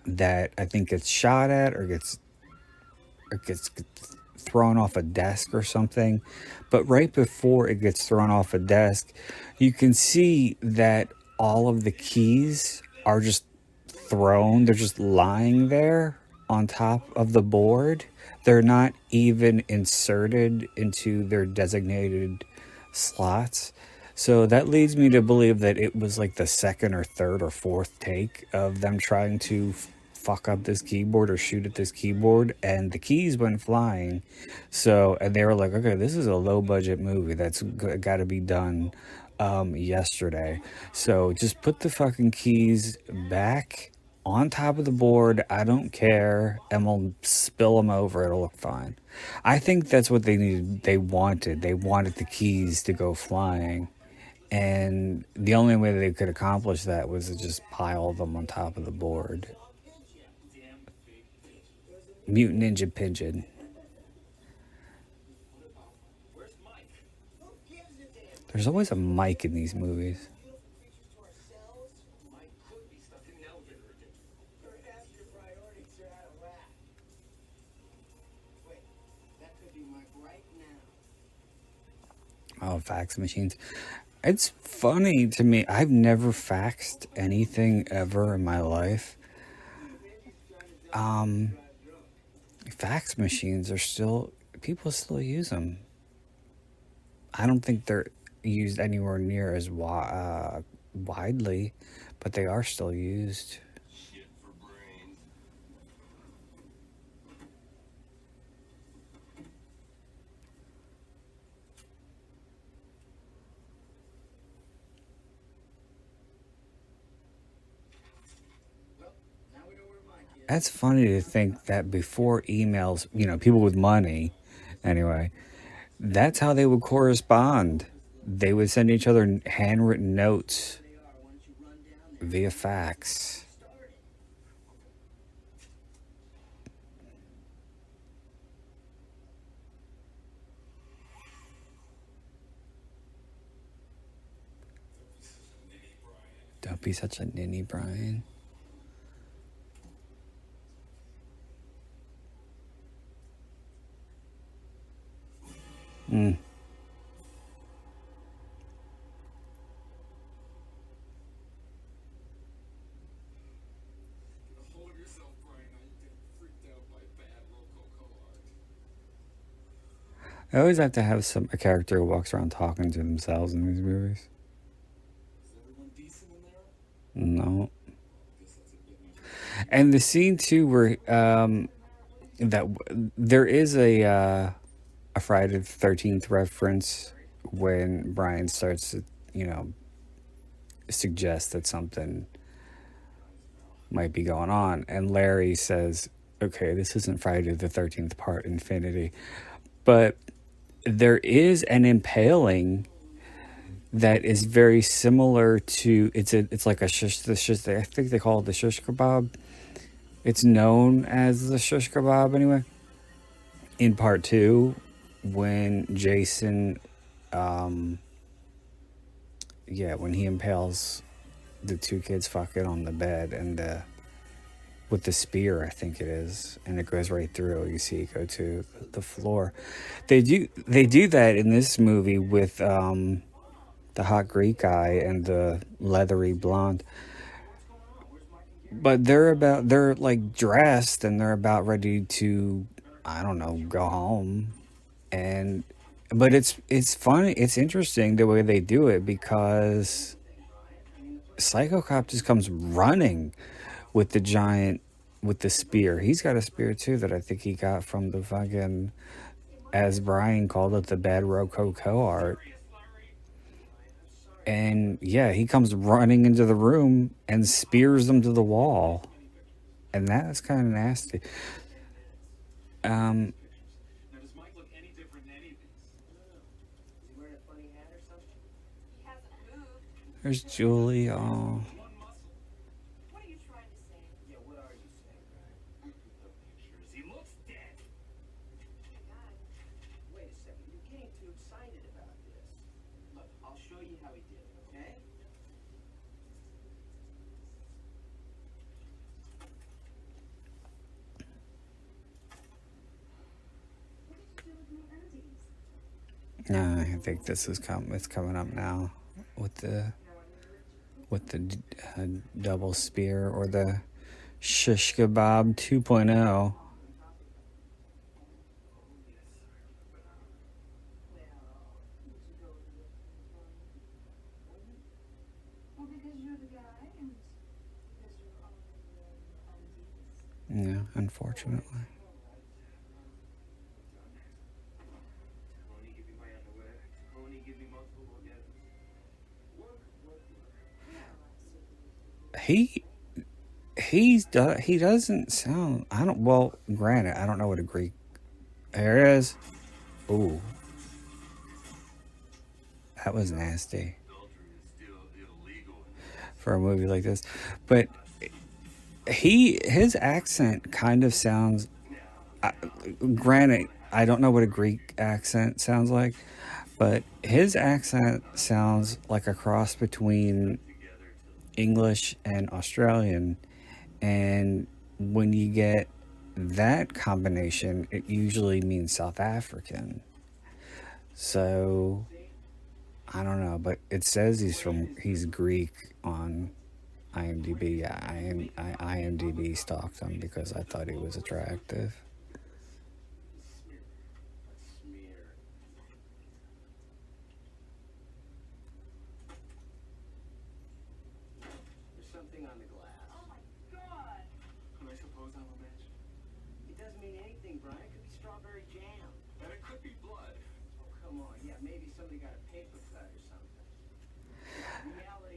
that I think gets shot at or gets thrown off a desk or something. But right before it gets thrown off a desk, you can see that all of the keys are just thrown. They're just lying there on top of the board. They're not even inserted into their designated slots. So that leads me to believe that it was like the second or third or fourth take of them trying to fuck up this keyboard or shoot at this keyboard, and the keys went flying. So, and they were like, okay, this is a low budget movie that's got to be done yesterday. So just put the fucking keys back on top of the board. I don't care, and we'll spill them over. It'll look fine. I think that's what they needed. They wanted the keys to go flying, And the only way they could accomplish that was to just pile them on top of the board. Mutant Ninja Pigeon. There's always a Mike in these movies. Oh, fax machines. It's funny to me. I've never faxed anything ever in my life. Fax machines are still, people still use them. I don't think they're used anywhere near as widely, but they are still used. That's funny to think that before emails, people with money, anyway, that's how they would correspond. They would send each other handwritten notes via fax. Don't be such a ninny, Brian. Mm. I always have to have a character who walks around talking to themselves in these movies. No. And the scene too, where that there is a Friday the 13th reference when Brian starts to, suggest that something might be going on, and Larry says, "Okay, this isn't Friday the 13th Part Infinity," but there is an impaling that is very similar to it's like I think they call it the shish kebab. It's known as the shish kebab anyway. In part two, when Jason, when he impales the two kids fucking on the bed and with the spear, I think it is, and it goes right through. You see it go to the floor. They do that in this movie with the hot Greek guy and the leathery blonde. But they're like dressed and they're about ready to, I don't know, go home. And but it's funny, it's interesting the way they do it, because Psycho Cop just comes running with the giant, with the spear. He's got a spear too that I think he got from the fucking, as Brian called it, the bad Rococo art. And yeah, he comes running into the room and spears them to the wall. And that's kind of nasty. Um, there's Julie. Oh, no, I think this is it's coming up now with the double spear, or the shish kebab 2.0. Yeah, unfortunately. He he doesn't sound, I don't, well, granted, I don't know what a Greek, there it is. Ooh, that was nasty. for a movie like this. But his accent kind of sounds. Uh, Granted, I don't know what a Greek accent sounds like, but his accent sounds like a cross between English and Australian. And when you get that combination, it usually means South African. So I don't know, but it says he's Greek on IMDb. Yeah, IMDb stalked him because I thought he was attractive.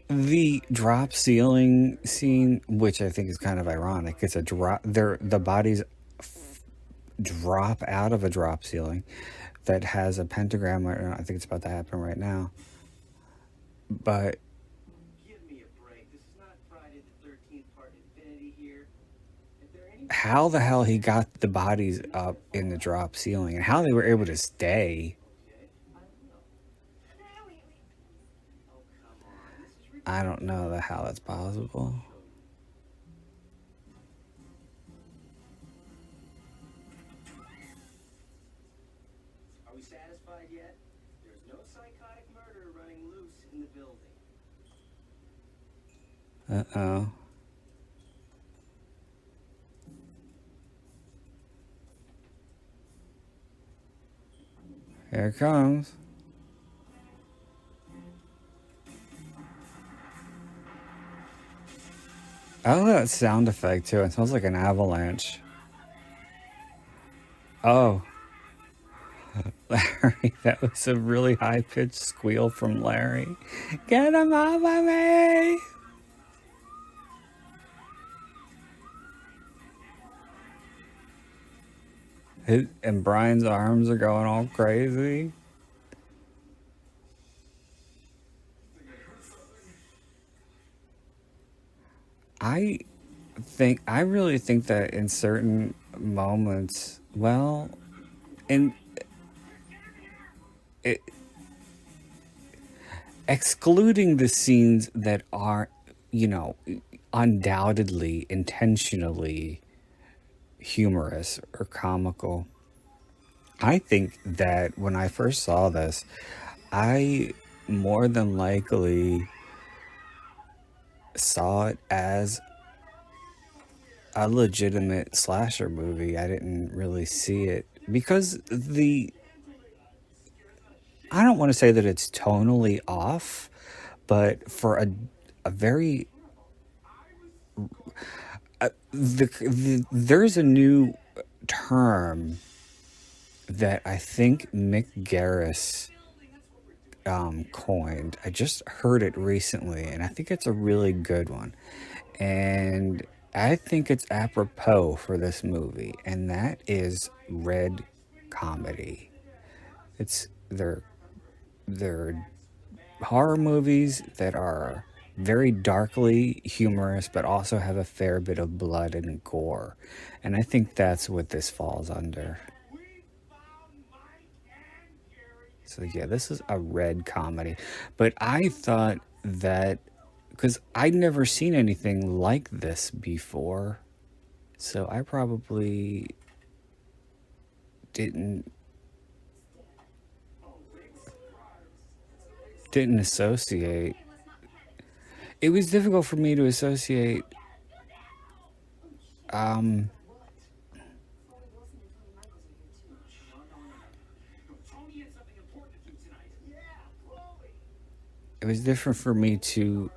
The drop ceiling scene, which I think is kind of ironic, it's a drop. The bodies drop out of a drop ceiling that has a pentagram. I think it's about to happen right now. But how the hell he got the bodies up in the drop ceiling and how they were able to stay, I don't know how that's possible. Uh-oh. Here it comes. I love that sound effect too. It sounds like an avalanche. Oh, Larry, that was a really high pitched squeal from Larry. Get him off of me! And Brian's arms are going all crazy. I I really think that in certain moments, well, in it, excluding the scenes that are, you know, undoubtedly intentionally humorous or comical, I think that when I first saw this, I more than likely saw it as a legitimate slasher movie. I didn't really see it because I don't want to say that it's tonally off, but for a very there's a new term that I think Mick Garris coined. I just heard it recently, and I think it's a really good one. And I think it's apropos for this movie, and that is red comedy. It's they're horror movies that are very darkly humorous, but also have a fair bit of blood and gore. And I think that's what this falls under. So, yeah, this is a red comedy. But I thought that, because I'd never seen anything like this before, so I probably didn't didn't associate. It was difficult for me to associate um it was different for me to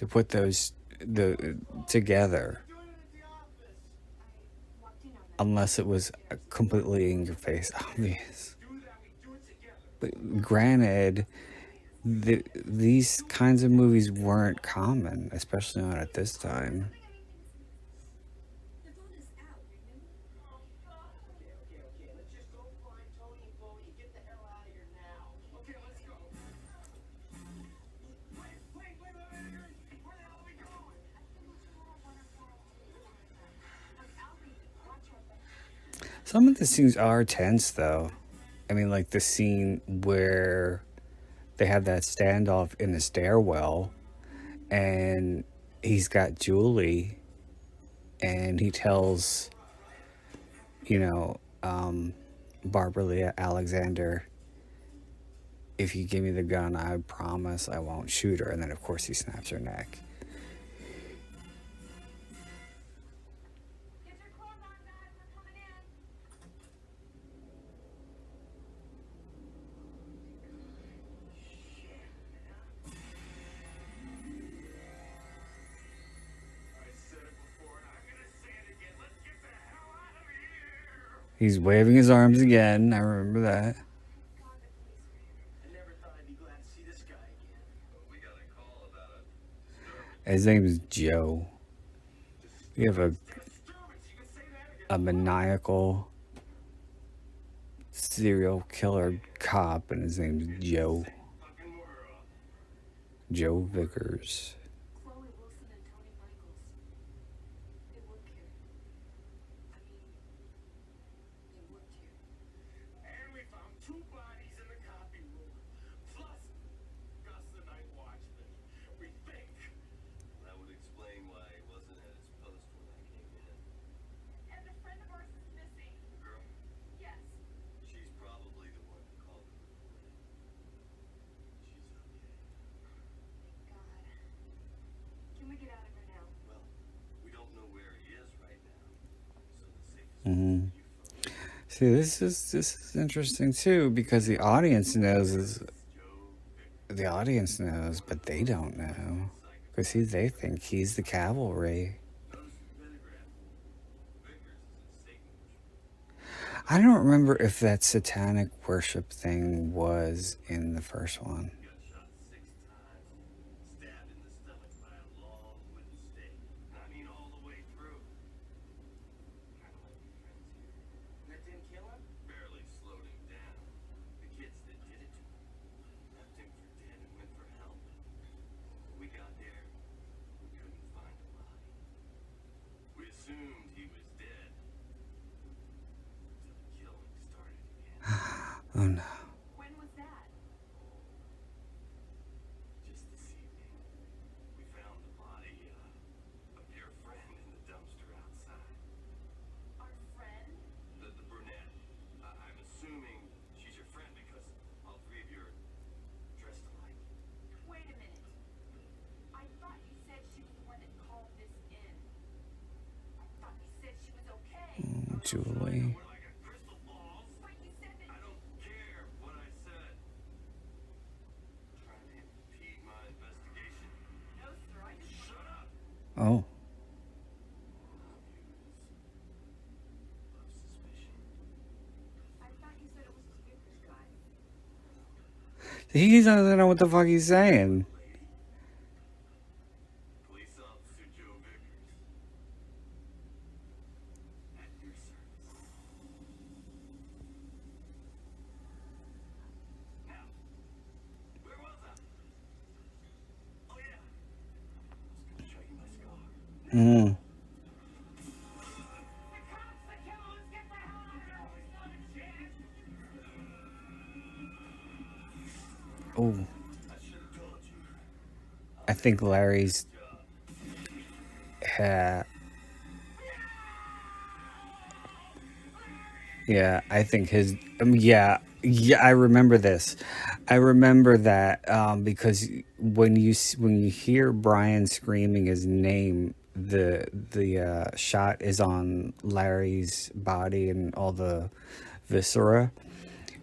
put those the together unless it was completely in your face obvious. But granted, these kinds of movies weren't common, especially not at this time. Some of the scenes are tense, though. I mean, like the scene where they have that standoff in the stairwell, and he's got Julie, and he tells, you know, Barbara Lee Alexander, if you give me the gun, I promise I won't shoot her. And then, of course, he snaps her neck. He's waving his arms again. I remember that. His name is Joe. We have a maniacal serial killer cop, and his name is Joe. Joe Vickers. Mm-hmm. See, this is interesting too, because the audience knows, but they don't know, because they think he's the cavalry. I don't remember if that satanic worship thing was in the first one. Oh no. Julie. Oh. He doesn't know what the fuck he's saying. Mm. Oh. I think Larry's yeah, I think his yeah, I remember this. I remember that because when you hear Brian screaming his name, the shot is on Larry's body and all the viscera,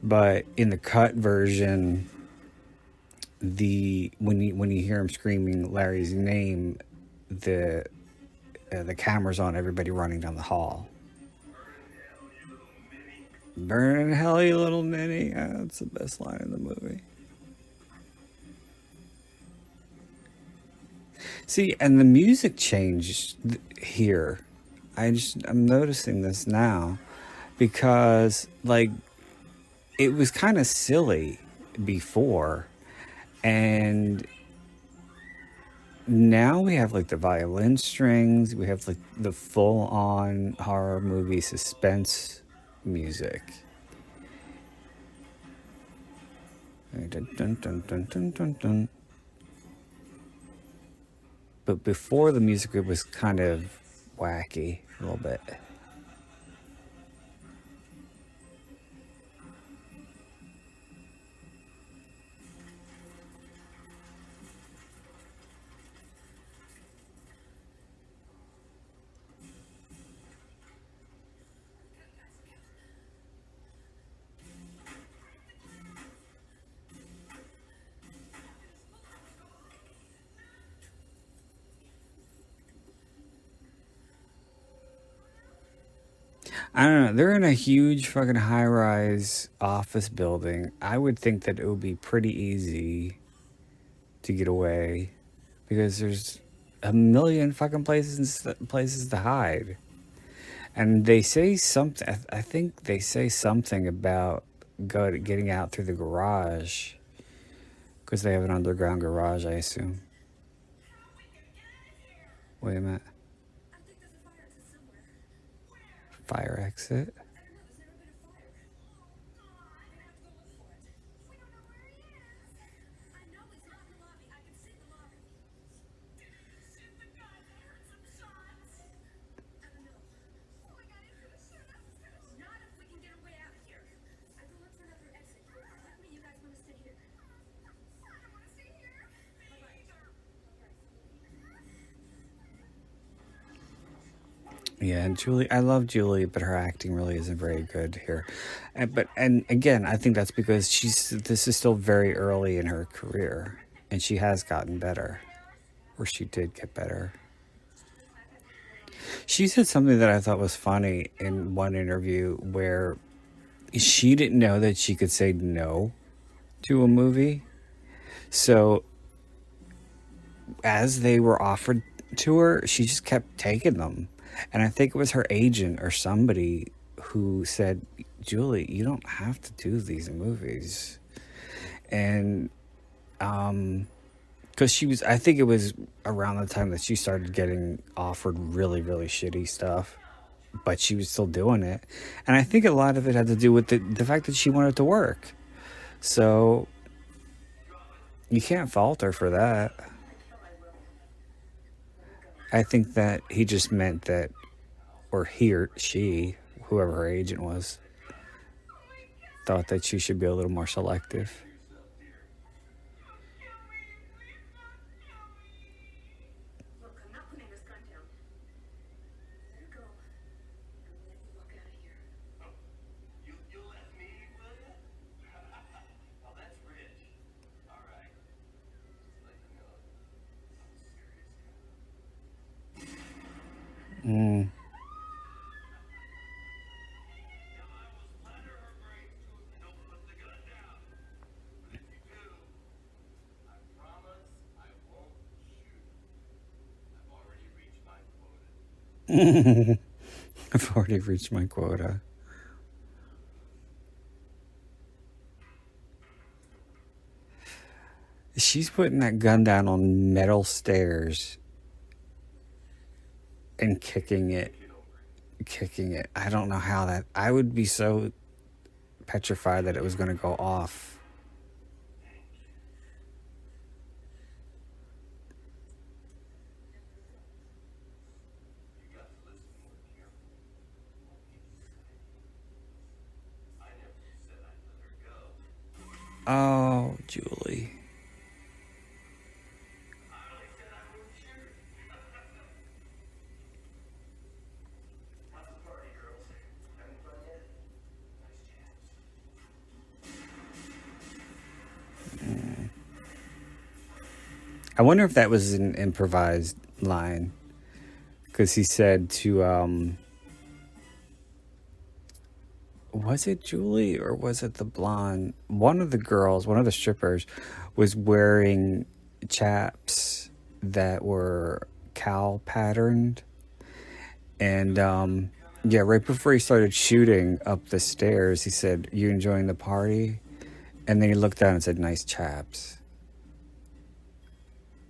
but in the cut version, when you hear him screaming Larry's name, the camera's on everybody running down the hall. Burn in hell, you little ninny. That's the best line in the movie. See, and the music changed here. I'm noticing this now, because like it was kind of silly before, and now we have like the violin strings. We have like the full on horror movie suspense music. Dun, dun, dun, dun, dun, dun, dun. But before the music, it was kind of wacky a little bit. I don't know. They're in a huge fucking high rise office building. I would think that it would be pretty easy to get away because there's a million fucking places to hide. And they say something. I think they say something about getting out through the garage because they have an underground garage, I assume. Wait a minute. Fire exit. Yeah, and Julie, I love Julie, but her acting really isn't very good here. And again, I think that's because this is still very early in her career, and she has gotten better, or she did get better. She said something that I thought was funny in one interview where she didn't know that she could say no to a movie. So as they were offered to her, she just kept taking them. And I think it was her agent or somebody who said, Julie, you don't have to do these movies. And because I think it was around the time that she started getting offered really, really shitty stuff, but she was still doing it. And I think a lot of it had to do with the fact that she wanted to work. So you can't fault her for that. I think that he just meant that, or he or she, whoever her agent was, thought that she should be a little more selective. Mm. I've already reached my quota. She's putting that gun down on metal stairs and kicking it. Kicking it. I don't know how that. I would be so petrified that it was going to go off. Oh, Julie. I wonder if that was an improvised line. Because he said to, was it Julie or was it the blonde? One of the girls, one of the strippers, was wearing chaps that were cow patterned. And yeah, right before he started shooting up the stairs, he said, "You enjoying the party?" And then he looked down and said, "Nice chaps."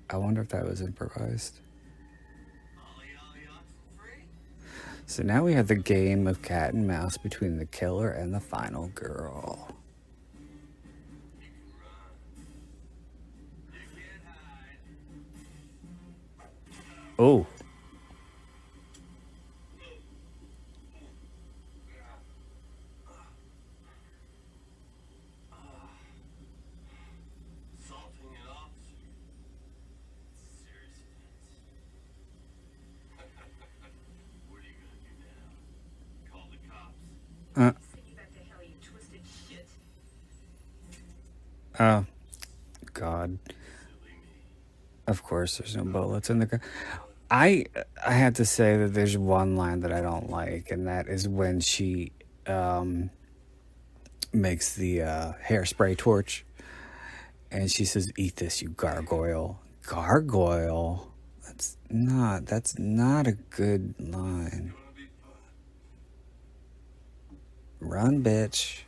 I wonder if that was improvised. So now we have the game of cat and mouse between the killer and the final girl. Oh. Oh, God. Of course, there's no bullets in the gun. I I have to say that there's one line that I don't like, and that is when she makes the hairspray torch, and she says, "Eat this, you gargoyle." Gargoyle. That's not a good line. Run, bitch.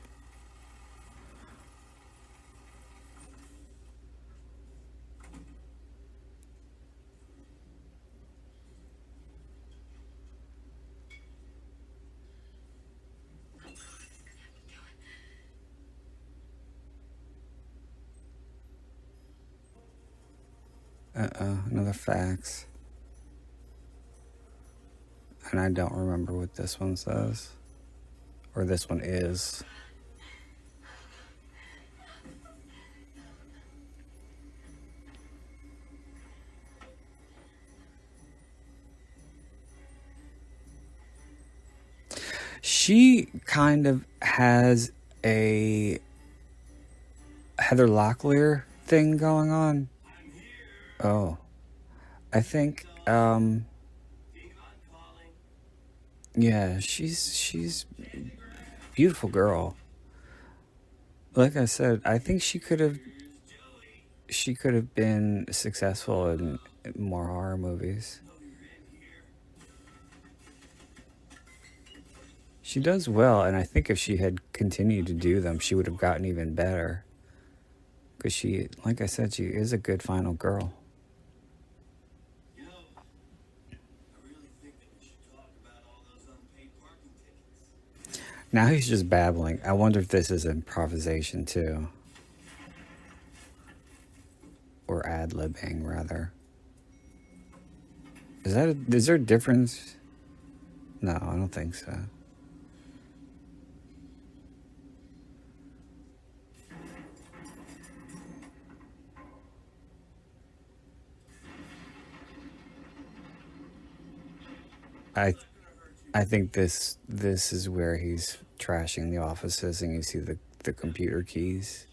Another fax. And I don't remember what this one says. Or this one is. She kind of has a Heather Locklear thing going on. Oh. I think yeah, she's beautiful girl. Like I said, I think she could have been successful in more horror movies. She does well, and I think if she had continued to do them, she would have gotten even better. Because she, like I said, she is a good final girl. Now he's just babbling. I wonder if this is improvisation too. Or ad-libbing, rather. Is there a difference? No, I don't think so. I I think this is where he's trashing the offices, and you see the computer keys.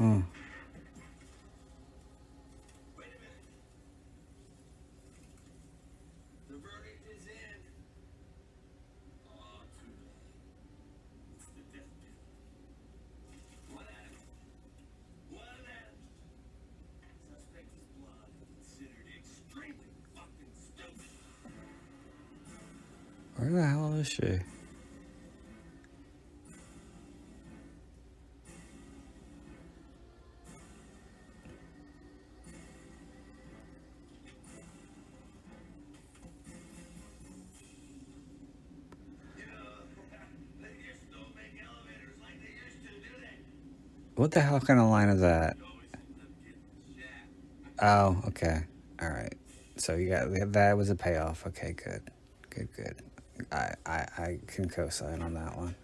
Oh. Where the hell is she? What the hell kind of line is that? Oh, okay. All right. So you got that was a payoff. Okay, good. Good, good. I can co-sign on that one.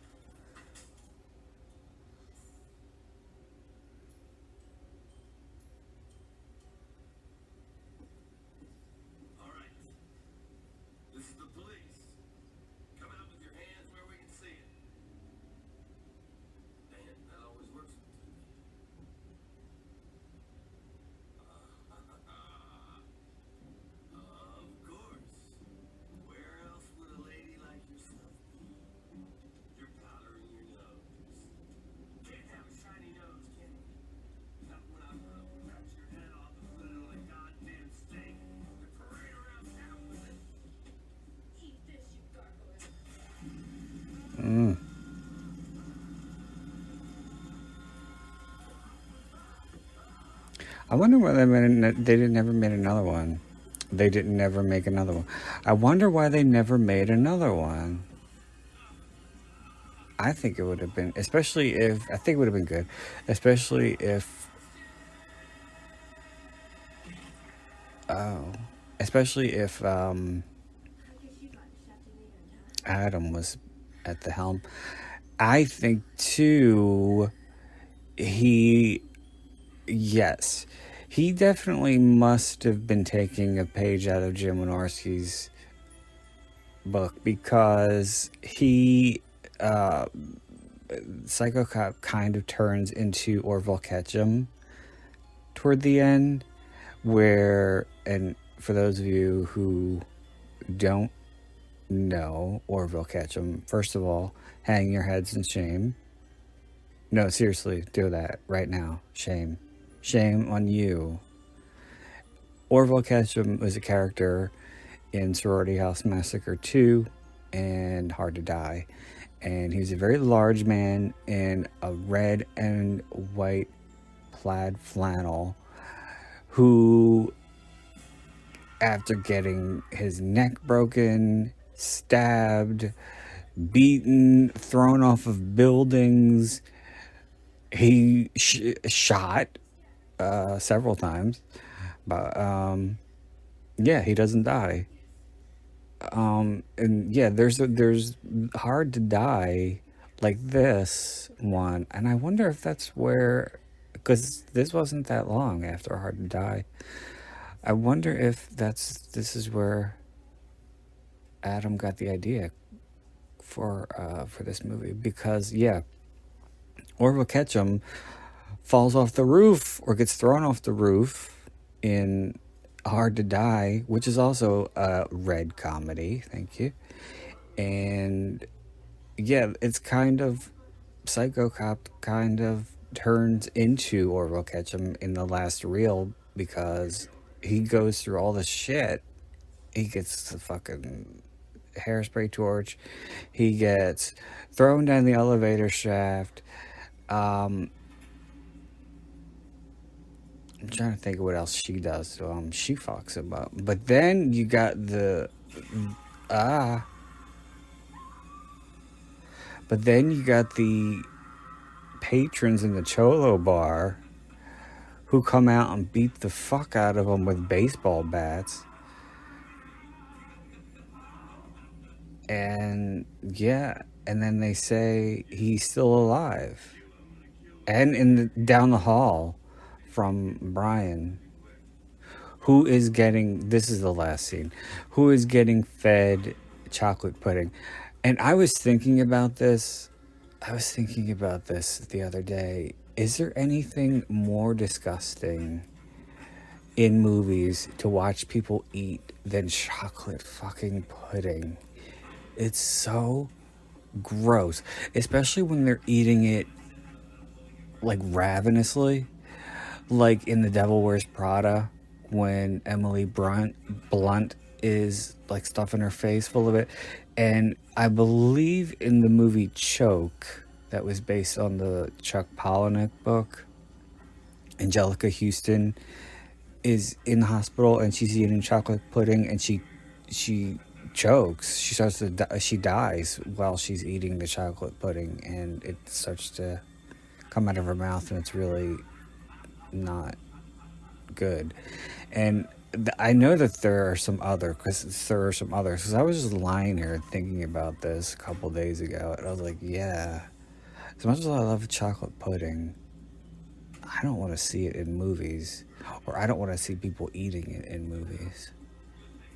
I wonder why they didn't never made another one. They didn't never make another one. I wonder why they never made another one. I think it would have been, especially if, I think it would have been good, especially if, oh, especially if Adam was at the helm. I think too, he, yes, he definitely must have been taking a page out of Jim Wynorski's book because uh, Psycho Cop kind of turns into Orville Ketchum toward the end, where, and for those of you who don't know Orville Ketchum, first of all, hang your heads in shame. No, seriously, do that right now. Shame. Shame on you. Orville Ketchum was a character in Sorority House Massacre 2 and Hard to Die. And he was a very large man in a red and white plaid flannel who, after getting his neck broken, stabbed, beaten, thrown off of buildings, he shot several times. But yeah, he doesn't die. And yeah, there's Hard to Die like this one, and I wonder if that's where, because this wasn't that long after Hard to Die. I wonder if this is where Adam got the idea for this movie, because yeah, Orville Ketchum falls off the roof or gets thrown off the roof in Hard to Die, which is also a red comedy. Thank you. And yeah, it's kind of Psycho Cop kind of turns into Orville Ketchum in the last reel because he goes through all this shit. He gets the fucking hairspray torch. He gets thrown down the elevator shaft. I'm trying to think of what else she does. She fucks him up. But then you got the ah. But then you got the patrons in the Cholo bar who come out and beat the fuck out of him with baseball bats. And yeah, and then they say he's still alive. And down the hall from Brian, who is getting, this is the last scene, who is getting fed chocolate pudding. And I was thinking about this the other day. Is there anything more disgusting in movies to watch people eat than chocolate fucking pudding? It's so gross, especially when they're eating it like ravenously, like in The Devil Wears Prada, when Emily Blunt is like stuffing her face full of it. And I believe in the movie Choke, that was based on the Chuck Palahniuk book, Angelica Houston is in the hospital and she's eating chocolate pudding and she chokes. She dies while she's eating the chocolate pudding, and it starts to come out of her mouth, and it's really not good. And I know that there are some others, because I was just lying here thinking about this a couple days ago, and I was like, yeah, as much as I love chocolate pudding, I don't want to see it in movies, or I don't want to see people eating it in movies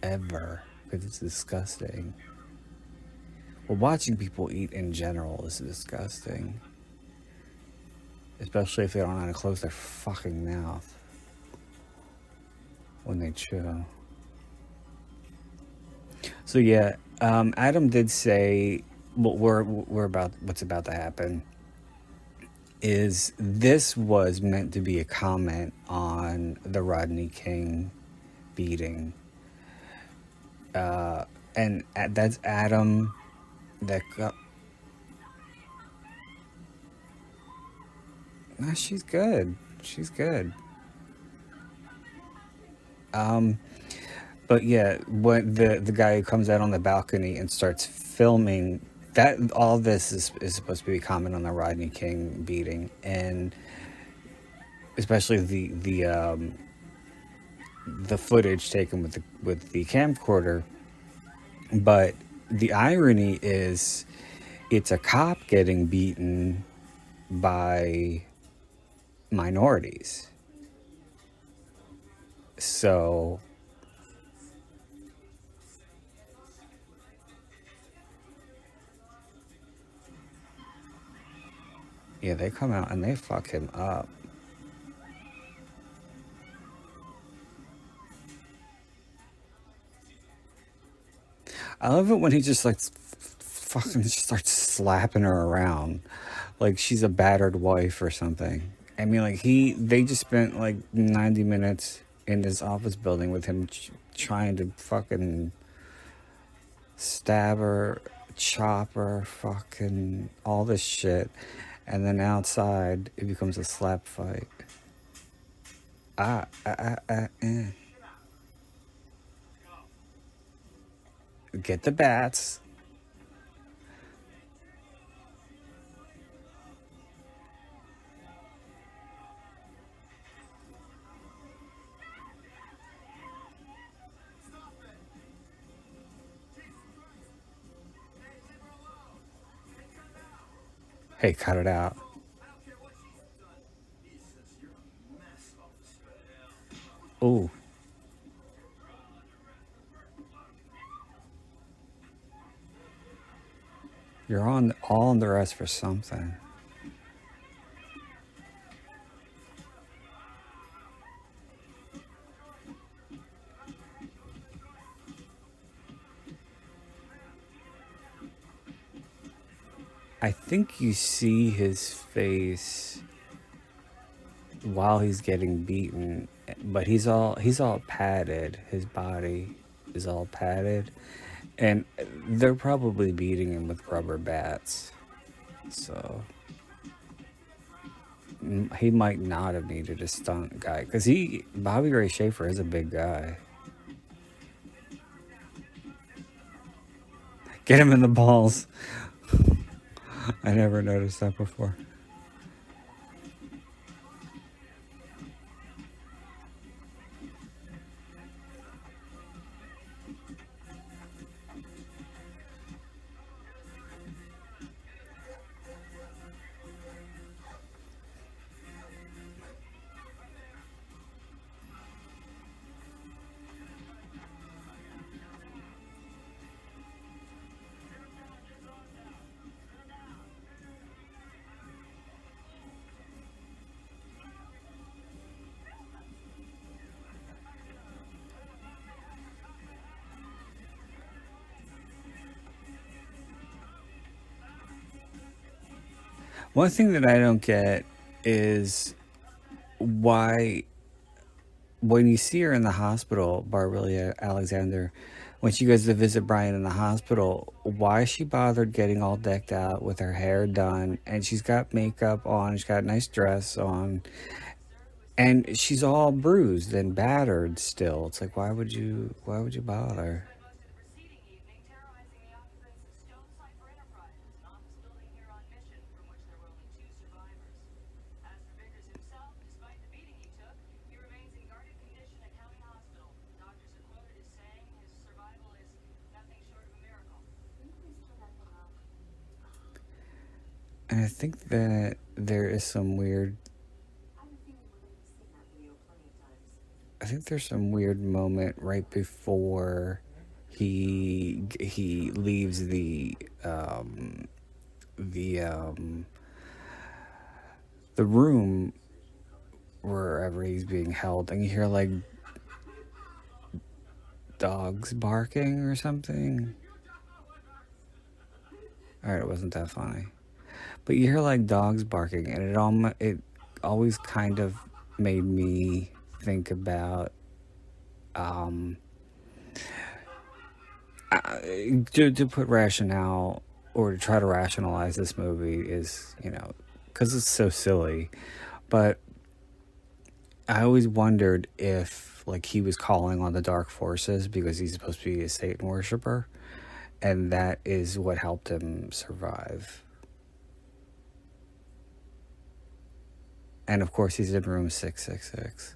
ever, because it's disgusting. Well, watching people eat in general is disgusting, especially if they don't know how to close their fucking mouth when they chew. So yeah, Adam did say what's about to happen is this was meant to be a comment on the Rodney King beating, and that's Adam that got. Nah, she's good. She's good. But yeah, when the guy who comes out on the balcony and starts filming that, all this is supposed to be common on the Rodney King beating, and especially the footage taken with the camcorder. But the irony is, it's a cop getting beaten by minorities. So yeah, they come out and they fuck him up. I love it when he just like fucking just starts slapping her around like she's a battered wife or something. I mean, like they just spent like 90 minutes in this office building with him trying to fucking stab her, chop her, fucking all this shit. And then outside, it becomes a slap fight. Eh. Get the bats. Hey, cut it out. Ooh, you're on all on the rest for something. I think you see his face while he's getting beaten, but he's all padded. His body is all padded, and they're probably beating him with rubber bats. So he might not have needed a stunt guy because Bobby Ray Shafer is a big guy. Get him in the balls. I never noticed that before. One thing that I don't get is why, when you see her in the hospital, Barbelia Alexander, when she goes to visit Brian in the hospital, why is she bothered getting all decked out with her hair done and she's got makeup on, she's got a nice dress on, and she's all bruised and battered still. It's like, why would you bother? And I think that there is some weird I think there's some weird moment right before he leaves the um the room wherever he's being held, and you hear like dogs barking or something. All right, it wasn't that funny, but you hear like dogs barking, and it always kind of made me think about um to put rationale or to try to rationalize this movie is, because it's so silly. But I always wondered if like he was calling on the dark forces because he's supposed to be a Satan worshiper, and that is what helped him survive. And of course, he's in room 666.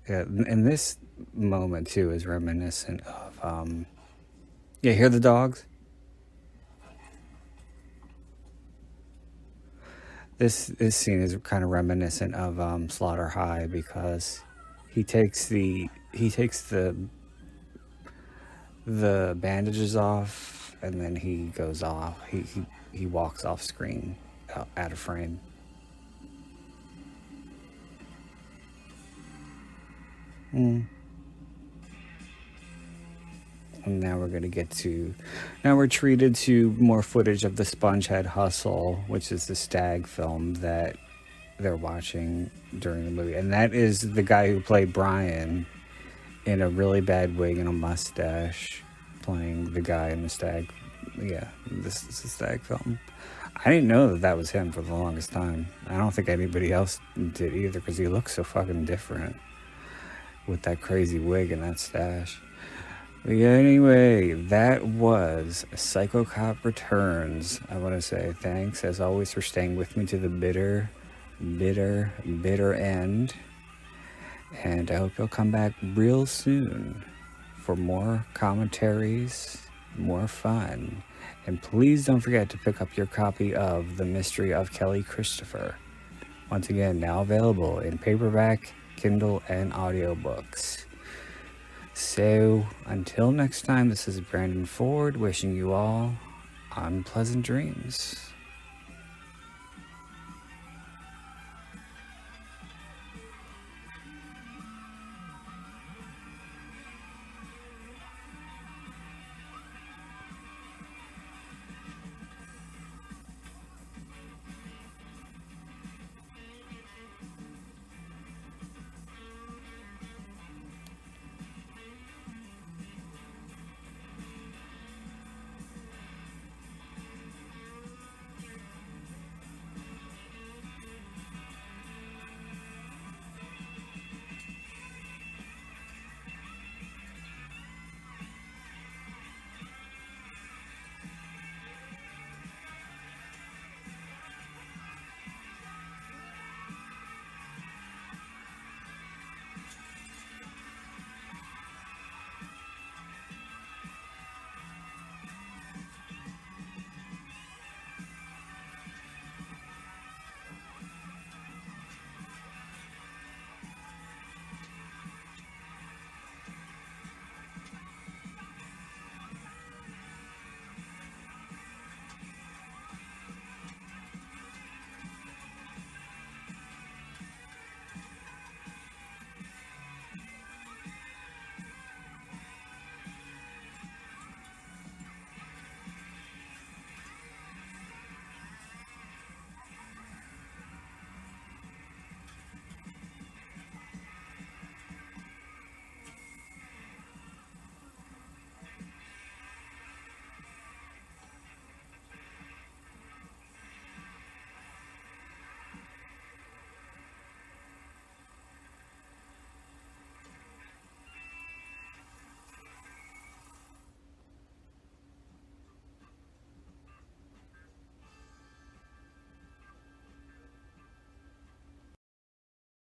Yeah, and this moment too is reminiscent of yeah, hear the dogs? This scene is kind of reminiscent of Slaughter High, because he takes the bandages off, and then he goes off. He walks off screen, out of frame. Mm. And now we're treated to more footage of the Spongehead Hustle, which is the stag film that they're watching during the movie. And that is the guy who played Brian in a really bad wig and a mustache, playing the guy in the stag. Yeah, this is a stag film. I didn't know that was him for the longest time. I don't think anybody else did either, because he looks so fucking different with that crazy wig and that stash. But yeah, anyway, that was Psycho Cop Returns. I want to say thanks, as always, for staying with me to the bitter end. And I hope you'll come back real soon for more commentaries, more fun. And please don't forget to pick up your copy of The Mystery of Kelly Christopher. Once again, now available in paperback, Kindle, and audiobooks. So, until next time, this is Brandon Ford wishing you all unpleasant dreams.